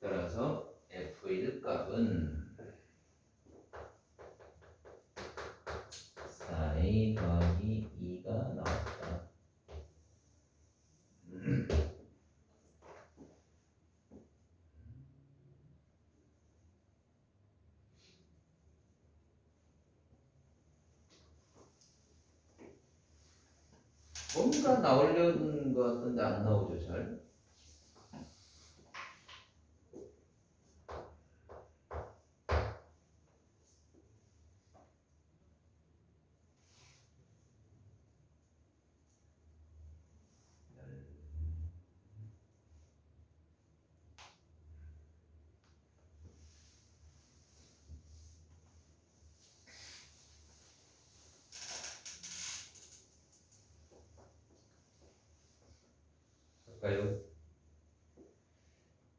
[SPEAKER 1] 따라서 f1 값은 4a 더하기 2가 나왔다. 뭔가 나오려는 것 같은데 안 나오죠, 잘. 할까요?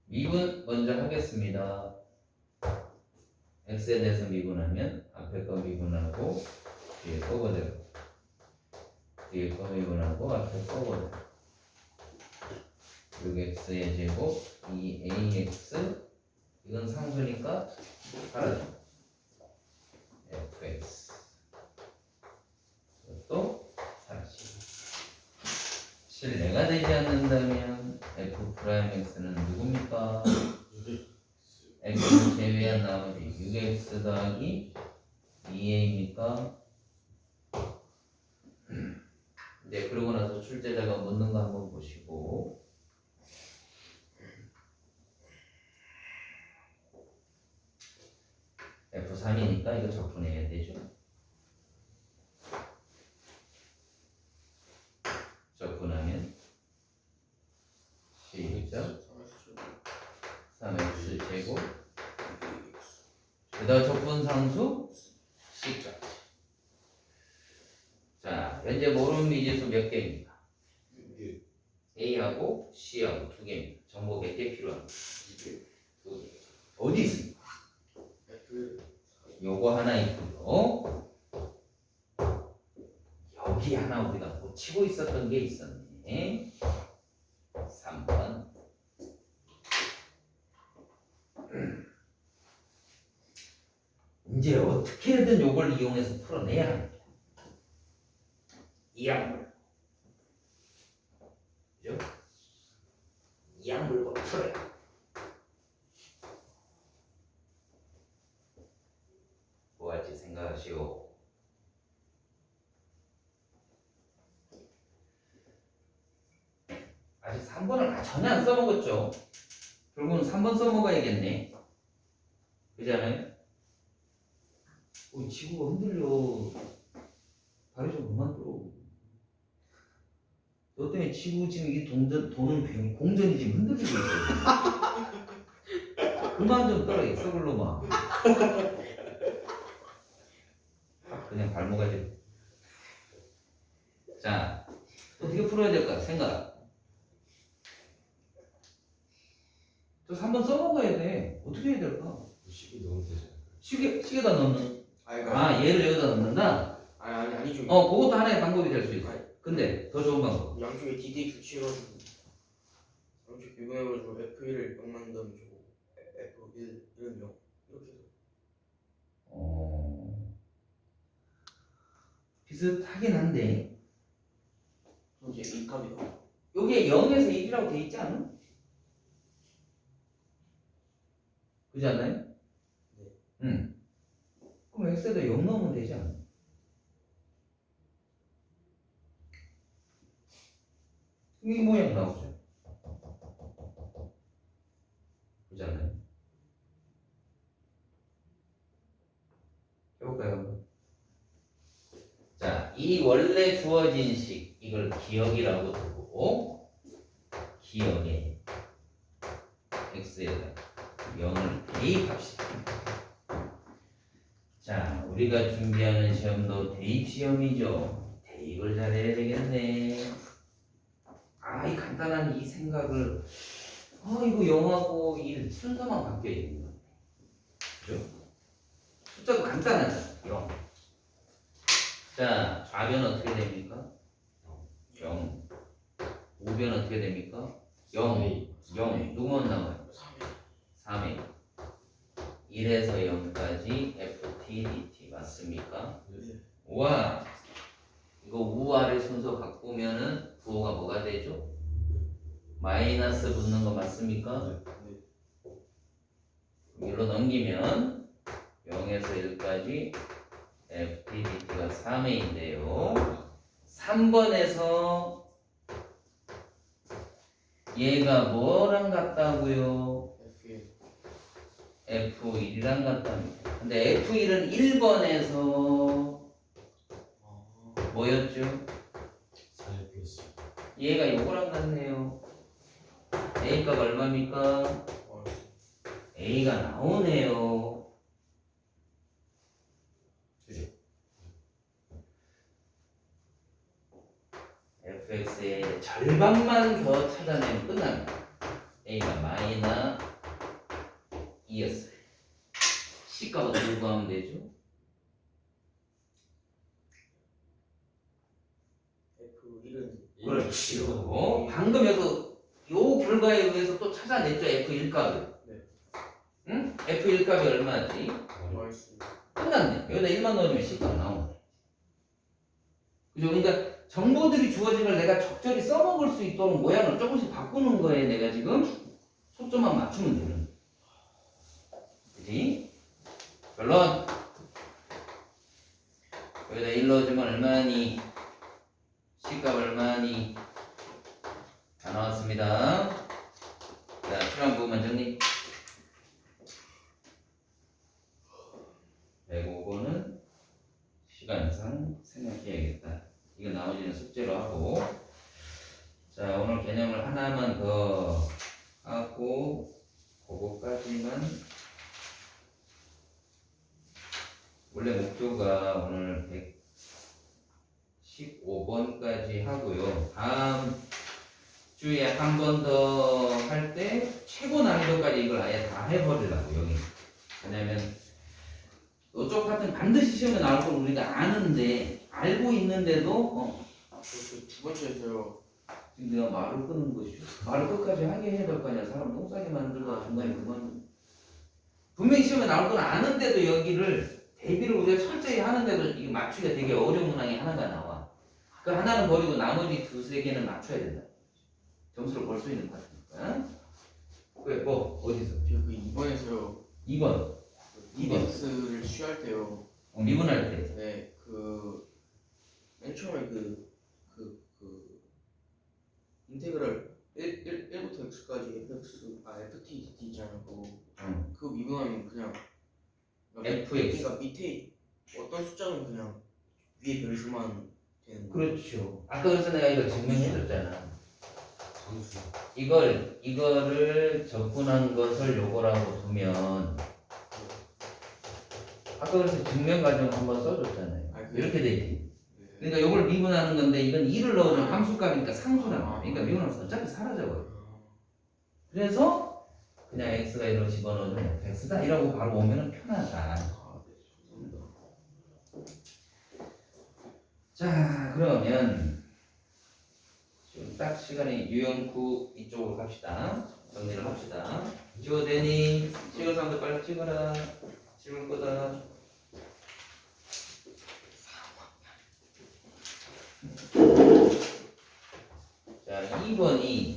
[SPEAKER 1] 미분 먼저 하겠습니다. x에 대해서 미분하면 앞에 거 미분하고 뒤에 거 그대로, 뒤에 거 미분하고 앞에 거 그대로. 6x의 제곱 2ax 이건 상수니까 사라져. fx 이것도 사라지고 실내가 되지 않는다면 f'x는 누굽니까? x를 제외한 나머지 6x 더하기 2a입니까? 네, 그러고 나서 출제자가 묻는 거 한번 보시고 F3이니까 이거 적분해야 되죠. 적분하면 시작 3x 제곱 그다음 적분상수 C까지. 자, 현재 모르는 미지수 몇 개입니까? A하고 C하고 두 개입니다. 정보 몇 개 필요합니다? 두 개. 어디 있습니까? 요거 하나 있고요. 여기 하나 우리가 놓치고 있었던 게 있었네. 3번. 이제 어떻게든 요걸 이용해서 풀어내야 합니다. 이 약물. 그죠? 이 약물과 풀어요. 뭐할지 생각하시오. 아직 3번을 전혀 안 써먹었죠? 결국은 3번 써먹어야겠네. 그렇지 않아요? 지구가 흔들려. 발이 좀 그만 들어. 너 때문에 지구 지금 이 도는 공전이 지금 흔들리고 있어. 그만 좀 떨어, 이 썩을 놈아. 그냥 발목하지. 자, 어떻게 풀어야 될까? 생각. 저 3번 써먹어야 돼. 어떻게 해야 될까?
[SPEAKER 3] 시기 넣으면 되지 않을까요?
[SPEAKER 1] 시계다 넣는.
[SPEAKER 2] 그러니까
[SPEAKER 1] 얘를 여기다 넣는다?
[SPEAKER 2] 아니죠.
[SPEAKER 1] 그것도 하나의 방법이 될 수 있어. 근데 더 좋은 방법.
[SPEAKER 2] 양쪽에 DD 규칙해가지고 양쪽 미분해가지고 F1을 0 만들면 저거 F1은 0 이렇게 해서
[SPEAKER 1] 비슷하긴 한데
[SPEAKER 2] 이제 이 값이다.
[SPEAKER 1] 여기에 0에서 1이라고 돼 있지 않아? 그렇지 않나요?
[SPEAKER 2] 네.
[SPEAKER 1] 응. 그럼 x에다 0 넣으면 되지 않아? 이 모양 나오죠? 그렇지 않나요? 해볼까요? 한번? 자, 이 원래 주어진 식 이걸 기억이라고 두고 기억에 x에다 0을 대입합시다. 자, 우리가 준비하는 시험도 대입 시험이죠. 대입을 잘해야 되겠네. 이 간단한 이 생각을 이거 0하고 1 순서만 바뀌어야 되는 거네. 그죠? 숫자도 간단하잖아. 0. 자, 좌변 어떻게 됩니까? 0. 우변 어떻게 됩니까? 0. 0. 누구만 나와요? 3에 1에서 0까지 ft dt 맞습니까?
[SPEAKER 2] 네.
[SPEAKER 1] 와, 이거 우아래 순서 바꾸면은 부호가 뭐가 되죠? 마이너스 붙는 거 맞습니까? 일로 넘기면 0에서 1까지 ft dt가 3a인데요. 3번에서 얘가 뭐랑 같다고요?
[SPEAKER 2] F1
[SPEAKER 1] F1이랑 같답니다. 근데 F1은 1번에서 뭐였죠?
[SPEAKER 3] 4 플러스
[SPEAKER 1] 얘가 요거랑 같네요. A 값 얼마입니까? A가 나오네요. fx의 절반만 더 찾아내면 끝납니다. A가 마이너 2였어요. C값 어떻게 구하면 되죠?
[SPEAKER 2] F1은
[SPEAKER 1] 그렇죠. 방금 여기서 요 결과에 의해서 또 찾아냈죠. F1 값을.
[SPEAKER 2] 네.
[SPEAKER 1] 응? F1 값이 얼마지?
[SPEAKER 2] 알겠습니다.
[SPEAKER 1] 끝났네. 여기다 1만 넣으면 C값 나오네. 그죠? 그러니까 정보들이 주어진 걸 내가 적절히 써먹을 수 있도록 모양을 조금씩 바꾸는 거에 내가 지금 초점만 맞추면 되는 거야. 그지? 결론. 여기다 1 넣어주면 얼마니? C값 얼마니? 다 나왔습니다. 자, 필요한 부분만 정리. 105번은 시간상 생각해야겠다. 이거 나머지는 숙제로 하고. 자, 오늘 개념을 하나만 더 하고 그거까지만. 원래 목표가 오늘 115번까지 하고요. 다음 주에 한 번 더 할 때 최고 난이도까지 이걸 아예 다 해버리려고 여기. 왜냐면 이쪽 파트는 반드시 시험에 나올 걸 우리가 아는데 알고 있는데도
[SPEAKER 2] 두 번째에서요.
[SPEAKER 1] 지금 내가 말을 끊는 것이죠. 말을 끝까지 하게 해야 될 거 아니야. 사람 똥싸게 만들다가 중간에 그만. 분명히 시험에 나올 걸 아는데도 여기를 대비를 우리가 철저히 하는데도 이게 맞추기가 되게 어려운 문항이 하나가 나와. 그 하나는 버리고 나머지 두세 개는 맞춰야 된다. 점수를 벌 수 있는 파트니까. 왜? 뭐? 어디서?
[SPEAKER 2] 제가 그 2번에서요
[SPEAKER 1] 2번. 2번.
[SPEAKER 2] x를 취할 때요
[SPEAKER 1] 미분할 때.
[SPEAKER 2] 네, 맨 처음에 인테그럴 1부터 x까지 ft dt 있잖아요.
[SPEAKER 1] 응.
[SPEAKER 2] 그 미분하면 그냥
[SPEAKER 1] fx.
[SPEAKER 2] 그러니까 밑에 어떤 숫자는 그냥 위에 변수만 되는 거예요.
[SPEAKER 1] 그렇죠. 아까 그래서 내가 이거 증명해줬잖아.
[SPEAKER 3] 상수.
[SPEAKER 1] 이거를 적분한 것을 요거라고 두면 아까 그래서 증명 과정 한번 써줬잖아요.
[SPEAKER 2] 아,
[SPEAKER 1] 이렇게 되지.
[SPEAKER 2] 네.
[SPEAKER 1] 그러니까 요걸 미분하는 건데 이건 2를 넣어주면 함수값이니까 상수란
[SPEAKER 2] 아.
[SPEAKER 1] 말이야. 그러니까 미분하면 어차피 사라져버려.
[SPEAKER 2] 아,
[SPEAKER 1] 그래서 그냥 x가 이런 집어넣으면 x다 이라고 바로 오면은 편하다.
[SPEAKER 2] 네, 감사합니다.
[SPEAKER 1] 자, 그러면 지금 딱 시간이 유형 9 이쪽으로 갑시다. 정리를 합시다. 지워대니 찍을 사람들 빨리 찍어라. 찍을 거다. 자, 2번이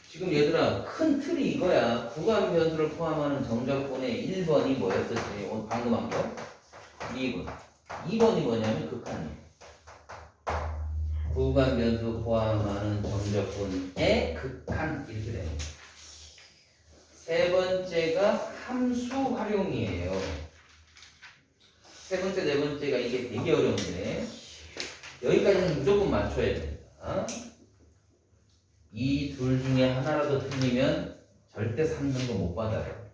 [SPEAKER 1] 지금 얘들아 큰 틀이 이거야. 구간 변수를 포함하는 정적분의 1번이 뭐였었지? 오늘 방금 한 거? 2번. 2번이 뭐냐면 극한이에요. 구간 변수 포함하는 정적분의 극한 이렇게 돼요. 세 번째가 함수 활용이에요. 세 번째, 네 번째가 이게 되게 어려운데 여기까지는 무조건 맞춰야 된다. 이 둘 중에 하나라도 틀리면 절대 3등급 못 받아요.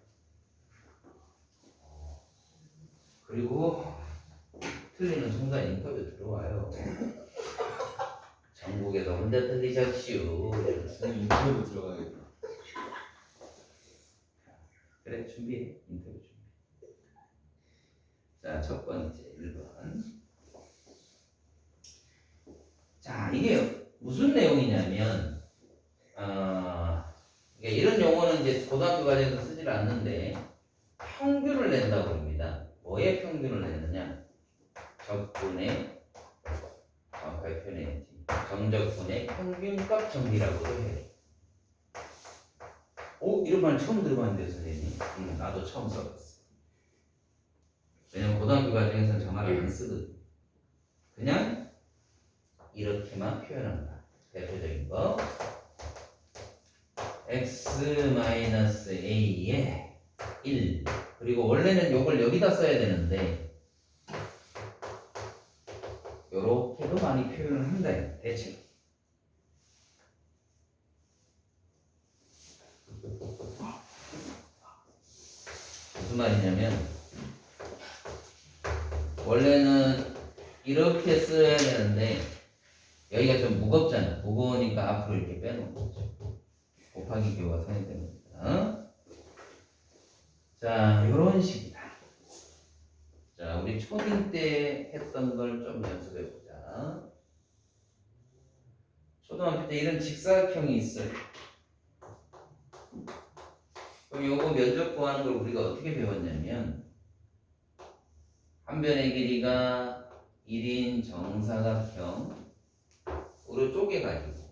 [SPEAKER 1] 그리고 틀리는 순간 인터뷰 들어와요. 전국에서 혼자 틀리셨슈.
[SPEAKER 3] 인터뷰 들어가야겠다.
[SPEAKER 1] 그래, 준비해. 인터뷰 준비. 자, 첫 번째 1번. 자, 이게 무슨 내용이냐면 이런 용어는 이제 고등학교 과정에서 쓰질 않는데 평균을 낸다고 합니다. 뭐의 평균을 내느냐? 적분의 정확하게 표현해야지. 정적분의 평균값 정리라고도 해요. 오, 이런 말 처음 들어봤는데 선생님. 나도 처음 써봤어. 왜냐면 고등학교 과정에서는 저 말을 안 쓰거든. 그냥 이렇게만 표현한다. 대표적인 거. x-a에 1. 그리고 원래는 요걸 여기다 써야 되는데 요렇게도 많이 표현을 한다. 대체. 무슨 말이냐면 원래는 이렇게 써야 되는데 여기가 좀 무겁잖아. 무거우니까 앞으로 이렇게 빼놓은 거죠. 곱하기 교가 성립됩니다. 자, 요런 식이다. 자, 우리 초딩 때 했던 걸 좀 연습해 보자. 초등학교 때 이런 직사각형이 있어요. 그럼 요거 면적 구하는 걸 우리가 어떻게 배웠냐면 한 변의 길이가 1인 정사각형으로 쪼개가지고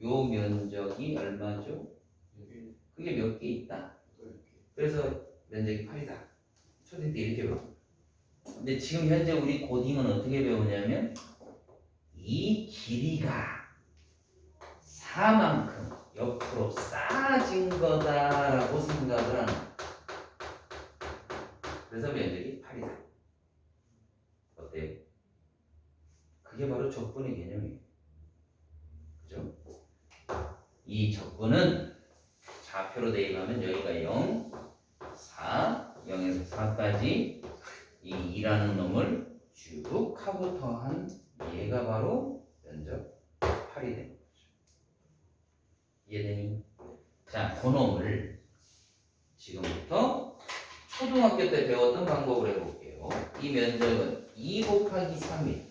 [SPEAKER 1] 요 면적이 얼마죠? 그게 몇 개 있다. 그래서 면적이 8이다. 초딩 때 이렇게 배워. 근데 지금 현재 우리 고딩은 어떻게 배우냐면 이 길이가 4만큼 옆으로 쌓아진 거다라고 생각을 하는 거야. 그래서 면적이 8이다. 어때요? 그게 바로 적분의 개념이에요. 그죠? 이 적분은 좌표로 대입하면 여기가 0, 4, 0에서 4까지 이 2라는 놈을 쭉 하고 더한 얘가 바로 면적 8이 되는 거죠. 이해되니? 자, 그 놈을 지금부터 초등학교 때 배웠던 방법을 해볼게요. 이 면적은 2 곱하기 3이에요.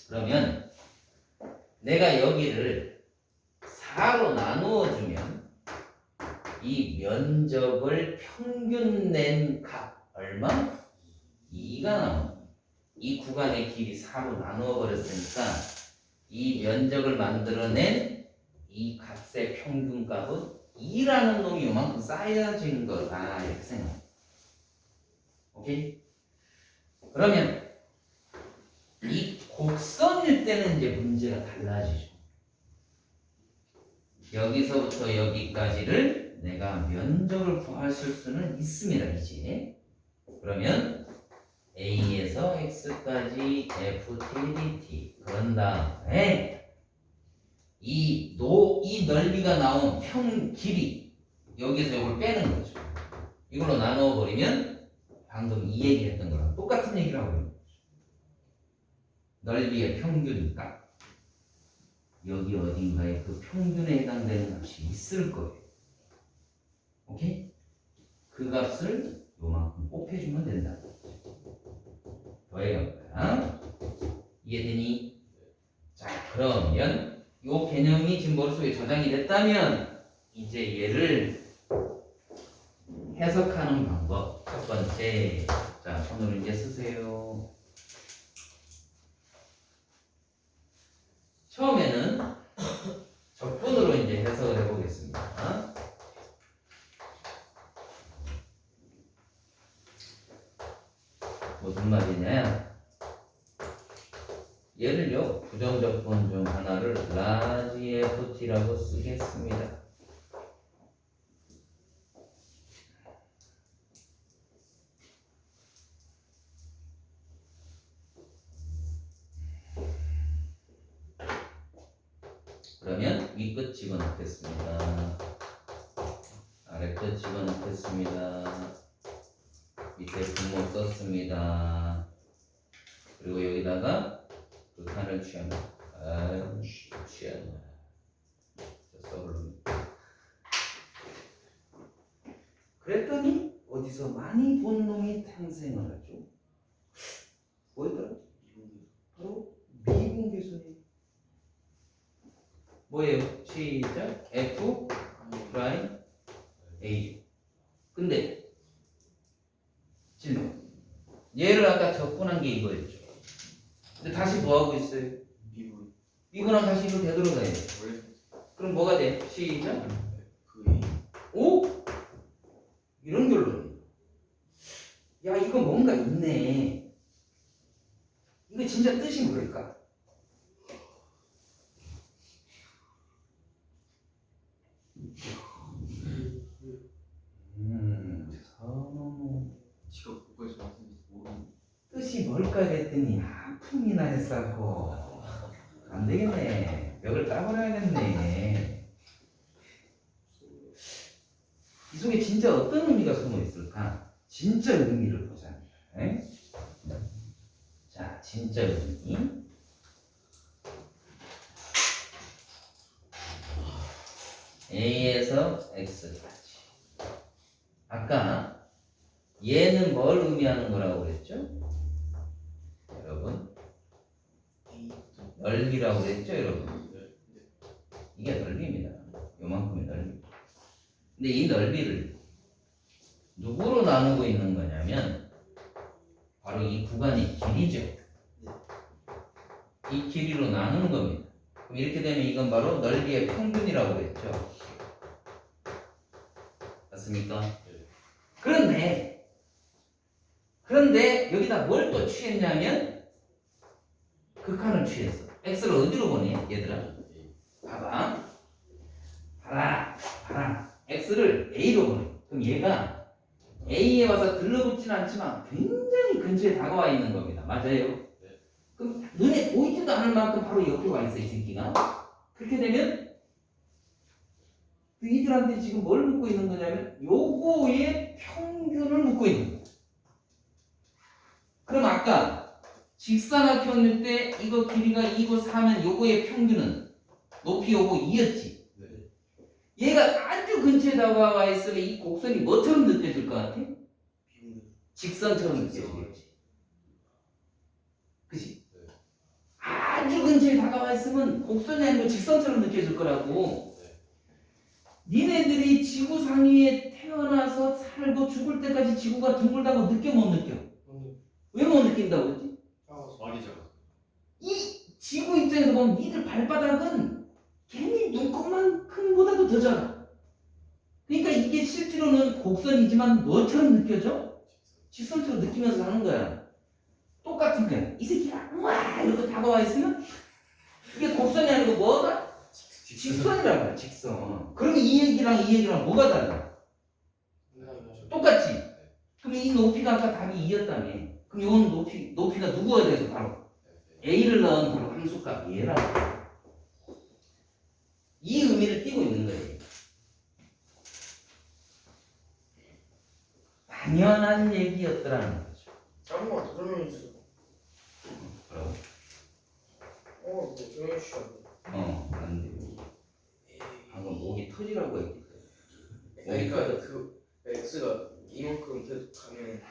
[SPEAKER 1] 그러면 내가 여기를 4로 나누어 주면 이 면적을 평균 낸 값 얼마? 2가 나옵니다. 이 구간의 길이 4로 나누어 버렸으니까 이 면적을 만들어낸 이 값의 평균값은 2라는 놈이 요만큼 쌓여진 거다 이렇게 생각합니다. 오케이? 그러면 이 곡선일 때는 이제 문제가 달라지죠. 여기서부터 여기까지를 내가 면적을 구하실 수는 있습니다. 이제 그러면 A에서 X까지 FTDT 그런 다음에 이 넓이가 나온 길이 여기서 이걸 빼는 거죠. 이걸로 나누어 버리면 방금 이 얘기했던 거랑 똑같은 얘기를 하고 있는 거죠. 넓이의 평균값 여기 어딘가에 그 평균에 해당되는 값이 있을 거예요. 오케이? 그 값을 요만큼 곱해주면 된다. 더해볼까요? 이해되니? 자, 그러면 요 개념이 지금 머릿속에 저장이 됐다면 이제 얘를 해석하는 방법 첫 번째. 자, 손으로 이제 쓰세요. 처음에는 적분으로 이제 해석을 해보겠습니다. 무슨 말이냐? 얘를요 부정적분 중 하나를 라지 FT라고 쓰겠습니다. 그러면 윗끝 집어넣겠습니다. 아래끝 집어넣겠습니다. 밑에 분모 썼습니다. 그리고 여기다가 극한을 취합니다. 취합니다. 써버립니다. 그랬더니 어디서 많이 본 놈이 탄생을 하죠. 뭐였더라? 바로 미분계수네요. 뭐예요? 시작. F 프라임 A죠. 근데 질문. 얘를 아까 적분한 게 이거였죠. 근데 다시 뭐 하고 있어요? 미분하면 다시 이거 되돌아가야 돼. 그럼 뭐가 돼? 시작. 오? 이런 결론. 야, 이거 뭔가 있네. 이거 진짜 뜻이 뭘까? 뜻이 뭘까 했더니 아픔이나 했었고 안 되겠네. 벽을 따버려야겠네. 이 속에 진짜 어떤 의미가 숨어 있을까? 진짜 의미를 보자. 에? 자, 진짜 의미. A에서 X까지. 아까 얘는 뭘 의미하는 거라고 그랬죠? 여러분, 넓이라고 그랬죠, 여러분? 이게 넓이입니다. 요만큼의 넓이. 근데 이 넓이를 누구로 나누고 있는 거냐면 바로 이 구간의 길이죠. 이 길이로 나누는 겁니다. 그럼 이렇게 되면 이건 바로 넓이의 평균이라고 그랬죠. 맞습니까? 그런데 여기다 뭘 또 취했냐면 극한을 취했어. x를 어디로 보내? 얘들아 봐봐. 봐라. x를 a로 보내. 그럼 얘가 a에 와서 들러붙지는 않지만 굉장히 근처에 다가와 있는 겁니다. 맞아요? 그럼 눈에 보이지도 않을 만큼 바로 옆에 와 있어 이 새끼가. 그렇게 되면 이들한테 지금 뭘 묻고 있는 거냐면 요거의 평균을 묻고 있는 거야. 그럼 아까 직사각형일 때 이거 길이가 2고 4면 요거의 평균은 높이 요거 2였지. 얘가 아주 근처에 다가와 있으면 이 곡선이 뭐처럼 느껴질 것 같아? 직선처럼 느껴지겠지. 그치? 아주 근처에 다가와 있으면 곡선이 아니고 직선처럼 느껴질 거라고. 니네들이 지구 상위에 태어나서 살고 죽을 때까지 지구가 둥글다고 느껴 못 느껴? 왜 못 느낀다고 그러지?
[SPEAKER 3] 말이 작아.
[SPEAKER 1] 이 지구 입장에서 보면 니들 발바닥은 괜히 눈곱만큼보다도 더 작아. 그러니까 이게 실제로는 곡선이지만 뭐처럼 느껴져? 직선처럼 느끼면서 하는 거야. 똑같은 거야. 이 새끼가 우와 이러고 다가와 있으면 이게 곡선이 아니고 뭐가? 직선이란 말이야. 직선. 그러면 이 얘기랑 뭐가 달라? 똑같지? 그럼 이 높이가 아까 답이 2였다며. 그럼 이건 높이가 누구가 돼서 바로 A를 넣은 바로 함수값 얘라고. 이 의미를 띠고 있는 거예요. 당연한 얘기였더라는 거죠.
[SPEAKER 2] 다른 거더 설명해 주세요.
[SPEAKER 1] 뭐라고?
[SPEAKER 2] 뭐 설명해 주시죠.
[SPEAKER 1] 안 돼. 방금 목이 터지라고 했기 때문에.
[SPEAKER 2] 그러니까 그 x가 이만큼 가면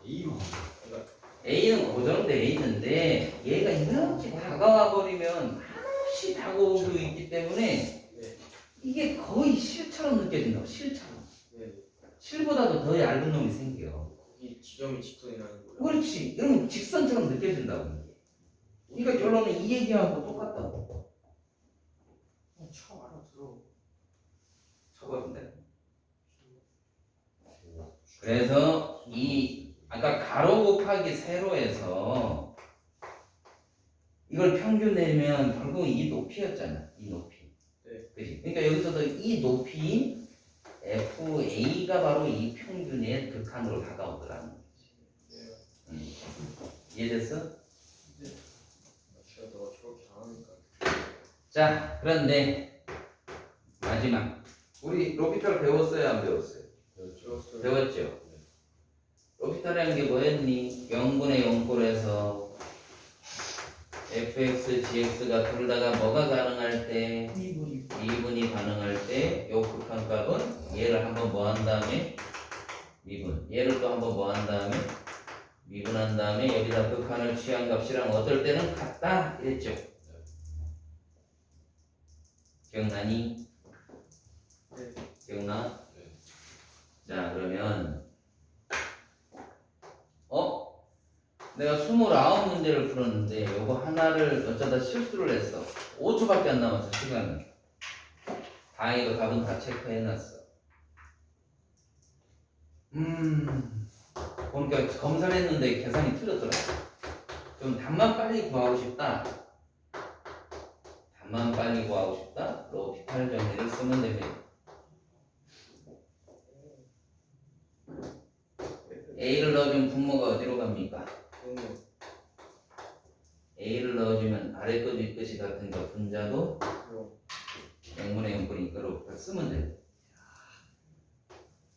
[SPEAKER 3] A만.
[SPEAKER 2] 그러니까
[SPEAKER 1] A는 고정돼 있는데 얘가 이렇게 다가와 버리면 한없이 다가오고 있기 때문에
[SPEAKER 2] 네.
[SPEAKER 1] 이게 거의 실처럼 느껴진다고. 실처럼.
[SPEAKER 2] 네.
[SPEAKER 1] 실보다도 더 얇은 놈이 생겨.
[SPEAKER 2] 이 지점이 직선이라는 거예요.
[SPEAKER 1] 그렇지. 이러면 직선처럼 느껴진다고. 그러니까 결론은 이 얘기하고 똑같다고.
[SPEAKER 2] 처음 알아들어.
[SPEAKER 1] 쳐봤는데. 그래서 이 아까 가로 곱하기 세로에서 이걸 평균 내면 결국 이 높이였잖아. 이 높이.
[SPEAKER 2] 네.
[SPEAKER 1] 그렇지. 그러니까 여기서도 이 높이인 FA가 바로 이 평균의 극한으로 다가오더라는 거지.
[SPEAKER 2] 네.
[SPEAKER 1] 이해됐어?
[SPEAKER 2] 제가 너가 저렇게 안 하니까.
[SPEAKER 1] 자, 그런데 마지막 우리 로피탈 배웠어요? 안 배웠어요?
[SPEAKER 2] 배웠어요.
[SPEAKER 1] 배웠죠? 로피탈이라는 게 뭐였니? 0분의 0꼴에서 fx, gx가 둘 다가 뭐가 가능할 때? 2분이 가능할 때 요 극한값은 얘를 한번 뭐 한 다음에 미분, 얘를 또 한번 뭐 한 다음에 미분한 다음에 여기다 극한을 취한 값이랑 어떨 때는 같다 이랬죠? 기억나니?
[SPEAKER 2] 네.
[SPEAKER 1] 기억나? 자, 그러면 내가 29문제를 풀었는데 요거 하나를 어쩌다 실수를 했어. 5초밖에 안 남았어, 시간은. 다행히도 답은 다 체크해놨어. 보니까 검사를 했는데 계산이 틀렸더라. 좀 답만 빨리 구하고 싶다. 답만 빨리 구하고 싶다. 로피탈 정리를 쓰면 됩니다. A를 넣어주면 분모가 어디로 갑니까? A를 넣어주면 아래 끝, 위 끝이 같은 거 분자도 0분의 0분이니까 로피탈 쓰면 돼.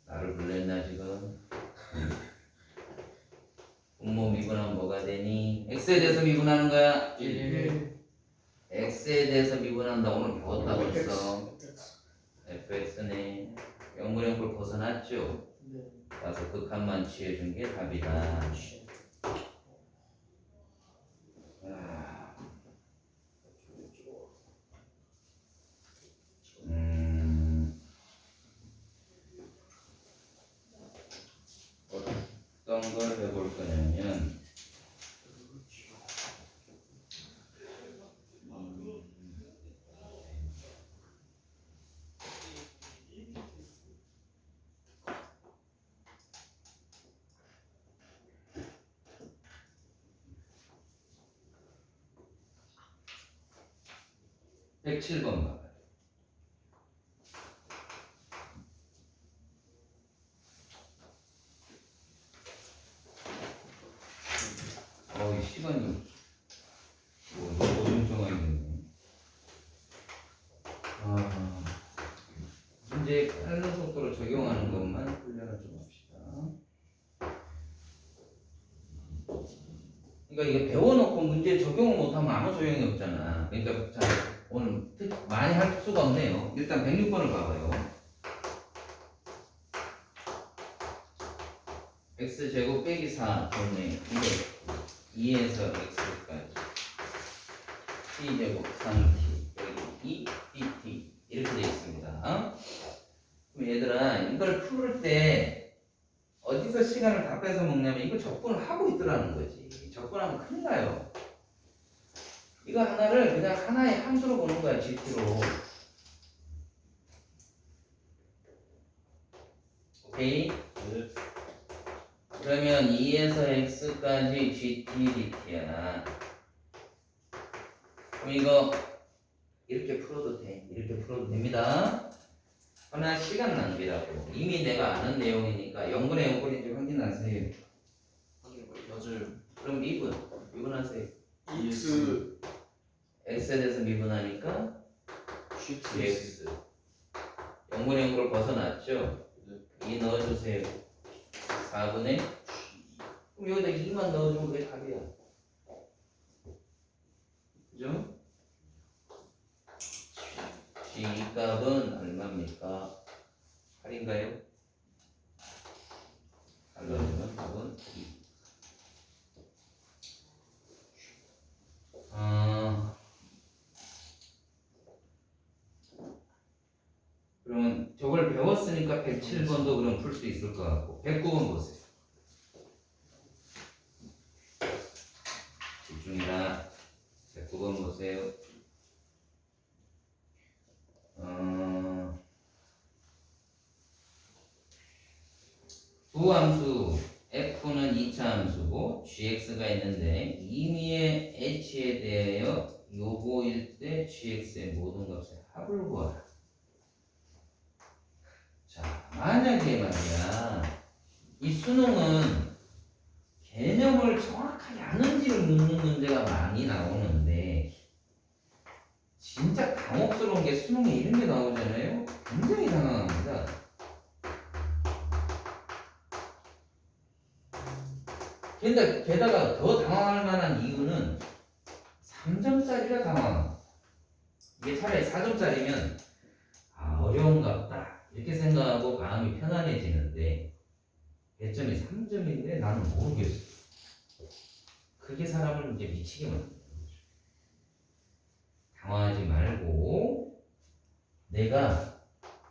[SPEAKER 1] 나를 불렀나 지금? 분모 미분하면 뭐가 되니? X에 대해서 미분하는 거야?
[SPEAKER 2] 1.
[SPEAKER 1] X에 대해서 미분한다. 오늘 배웠다 벌써. fx네 0분의 0을 벗어났죠? 와서 극한만 취해준 게 답이다. 어떤 걸 해볼 거냐면 백 107번 봐요. 이 시간이 너무 어정쩡하게 됐네. 문제 빠른 속도로 적용하는 것만 훈련을 좀 합시다. 그러니까 이게 배워놓고 문제 적용을 못하면 아무 소용이 없잖아. 그러니까 자, 오늘 많이 할 수가 없네요. 일단 106번을 봐봐요. x제곱 빼기 4 좋네. 이게 2에서 x까지 t제곱 3t 여기 2dt 이렇게 되어 있습니다. 얘들아 이걸 풀을 때 어디서 시간을 다 뺏어 먹냐면 이거 적분을 하고 있더라는 거지. 적분하면 큰일 나요. 이거 하나를 그냥 하나의 함수로 보는 거야, GT로. 오케이?
[SPEAKER 3] 네.
[SPEAKER 1] 그러면 2에서 x까지 GT DT야. 그럼 이거 이렇게 풀어도 돼. 이렇게 풀어도 됩니다. 그러나 시간 낭비라고. 이미 내가 아는 내용이니까 0분의 0분인지 확인하세요.
[SPEAKER 3] 맞아요.
[SPEAKER 1] 그럼 미분하세요.
[SPEAKER 2] X
[SPEAKER 1] x에 대해서 미분하니까
[SPEAKER 2] GT
[SPEAKER 1] gx 0분의 0을 벗어났죠? 2 넣어주세요. 4분의 그럼 여기다 2만 넣어주면 그게 답이야. 그죠? G 값은 얼마입니까? 8인가요? 8 넣어주면 답은 2. 그러면 저걸 배웠으니까 107번도 그럼 풀 수 있을 것 같고 109번 보세요. 집중이라 109번 보세요. 두 함수 f는 2차 함수고 gx가 있는데 임의의 h에 대하여 요거일 때 gx의 모든 값의 합을 구하라. 자, 만약에 말이야 이 수능은 개념을 정확하게 아는지를 묻는 문제가 많이 나오는데 진짜 당혹스러운 게 수능에 이런 게 나오잖아요. 굉장히 당황합니다. 근데 게다가 더 당황할 만한 이유는 3점짜리라 당황합니다. 이게 차라리 4점짜리면 어려운갑다 이렇게 생각하고 마음이 편안해지는데 배점이 3점인데 나는 모르겠어. 그게 사람을 이제 미치게 만드는 거죠. 당황하지 말고 내가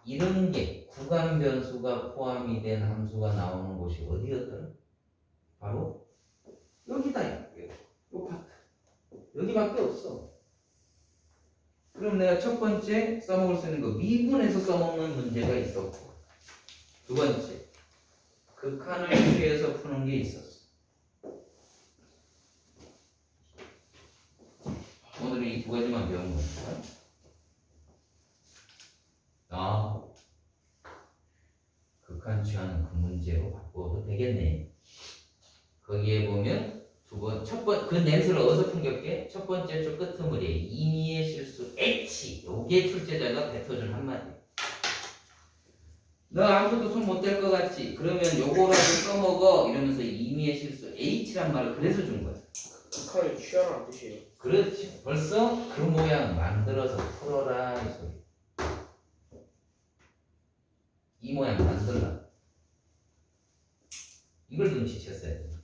[SPEAKER 1] 이런 게 구간 변수가 포함이 된 함수가 나오는 곳이 어디였더라? 바로 여기다. 요 파트 여기밖에 없어. 그럼 내가 첫 번째 써먹을 수 있는 거 미분에서 써먹는 문제가 있었고 두 번째 극한을 취해서 푸는 게 있었어. 오늘은 이 두 가지만 배운 겁니다. 극한 취하는 그 문제로 바꿔도 되겠네. 거기에 보면 그 넷을 어디서 풍겼게? 첫 번째 줄 끄트머리에 임의의 실수 H 요게 출제자가 뱉어준 한마디. 너 아무것도 손 못 댈 것 같지? 그러면 요거라도 써먹어 이러면서 임의의 실수 H란 말을 그래서 준 거야.
[SPEAKER 2] 극한을 취하라는 뜻이에요.
[SPEAKER 1] 그렇지. 벌써 그 모양 만들어서 풀어라 이 소리. 이 모양 만들라. 이걸 눈치챘어야 돼.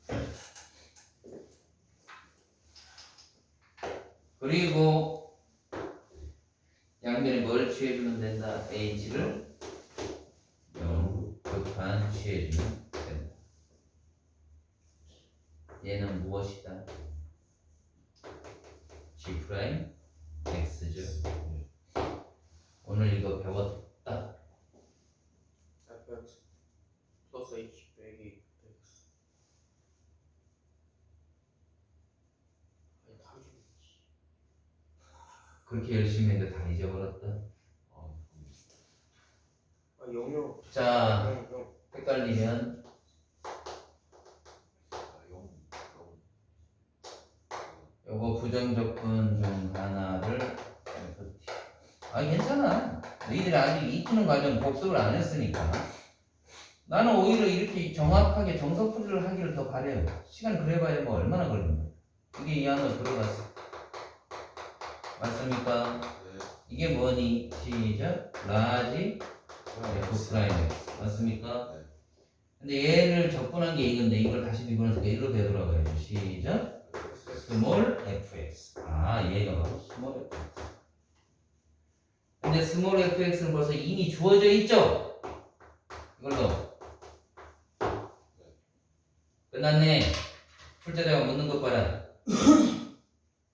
[SPEAKER 1] 그리고 양변에 뭘 취해주면 된다? H를 극한 취해주면 된다. 얘는 무엇이다? G 프라임 X죠. 오늘 이거 배웠다.
[SPEAKER 2] fx 플러스 h 빼기 x. 아니 답이 좀 있지.
[SPEAKER 1] 그렇게 열심히 했는데 다 잊어버렸다.
[SPEAKER 2] 영영.
[SPEAKER 1] 자,
[SPEAKER 2] 영.
[SPEAKER 1] 헷갈리면 요거 부정적분 중 하나를 괜찮아. 너희들이 아직 익히는 과정 복습을 안 했으니까. 나는 오히려 이렇게 정확하게 정석풀이를 하기를 더 바래요. 시간 그래봐야 뭐 얼마나 걸린다. 이게 이 안으로 들어갔어. 맞습니까? 이게 뭐니? 시작. 라지 F 프라임 X. 맞습니까? 근데 얘를 적분한 게 이건데 이걸 다시 미분해서 얘로 되돌아가야죠. 시작. 스몰 fx. 얘가 바로 스몰 fx. 근데 스몰 fx는 벌써 이미 주어져 있죠? 이걸로 끝났네. 출제자가 묻는 것 봐라.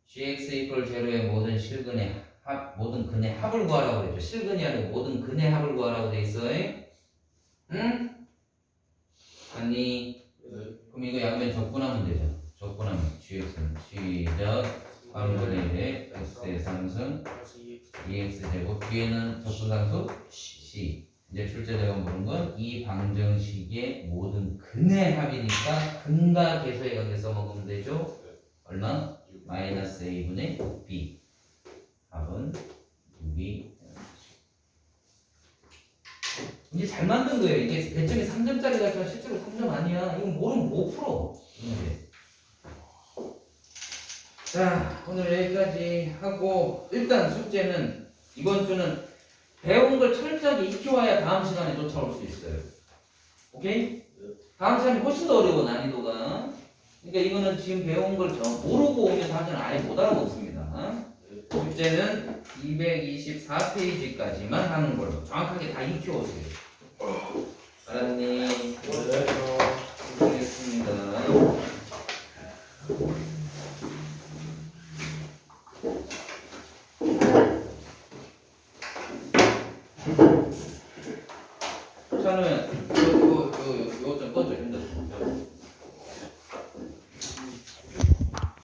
[SPEAKER 1] gx equal 제로의 모든 실근의 합, 모든 근의 합을 구하라고 그랬죠. 실근이 아니고 모든 근의 합을 구하라고 돼 있어. 응? 아니 그럼 이거 양변 적분하면 되죠. 적분하면 gx는 시작 3분의 1에 x의 상승
[SPEAKER 2] 플러스 2x
[SPEAKER 1] 2x 제곱 뒤에는 적분상수 c. 이제 출제자가 물은 건 이 방정식의 모든 근의 합이니까 근과 계수의 관계 써먹으면 되죠. 얼마? 마이너스 a분의 b. 합은 6이 이제 잘 만든 거예요. 이게 배점이 3점짜리 같지만 실제로 3점 아니야. 이건 모르면 못 풀어. 이제. 자, 오늘 여기까지 하고 일단 숙제는 이번 주는 배운 걸 철저하게 익혀와야 다음 시간에 쫓아올 수 있어요. 오케이? 다음 시간이 훨씬 더 어려워 난이도가. 그러니까 이거는 지금 배운 걸 모르고 오면 다음 시간은 아예 못 알아먹습니다. 숙제는 224페이지까지만 하는 걸로 정확하게 다 익혀오세요. 알았니?
[SPEAKER 2] 네.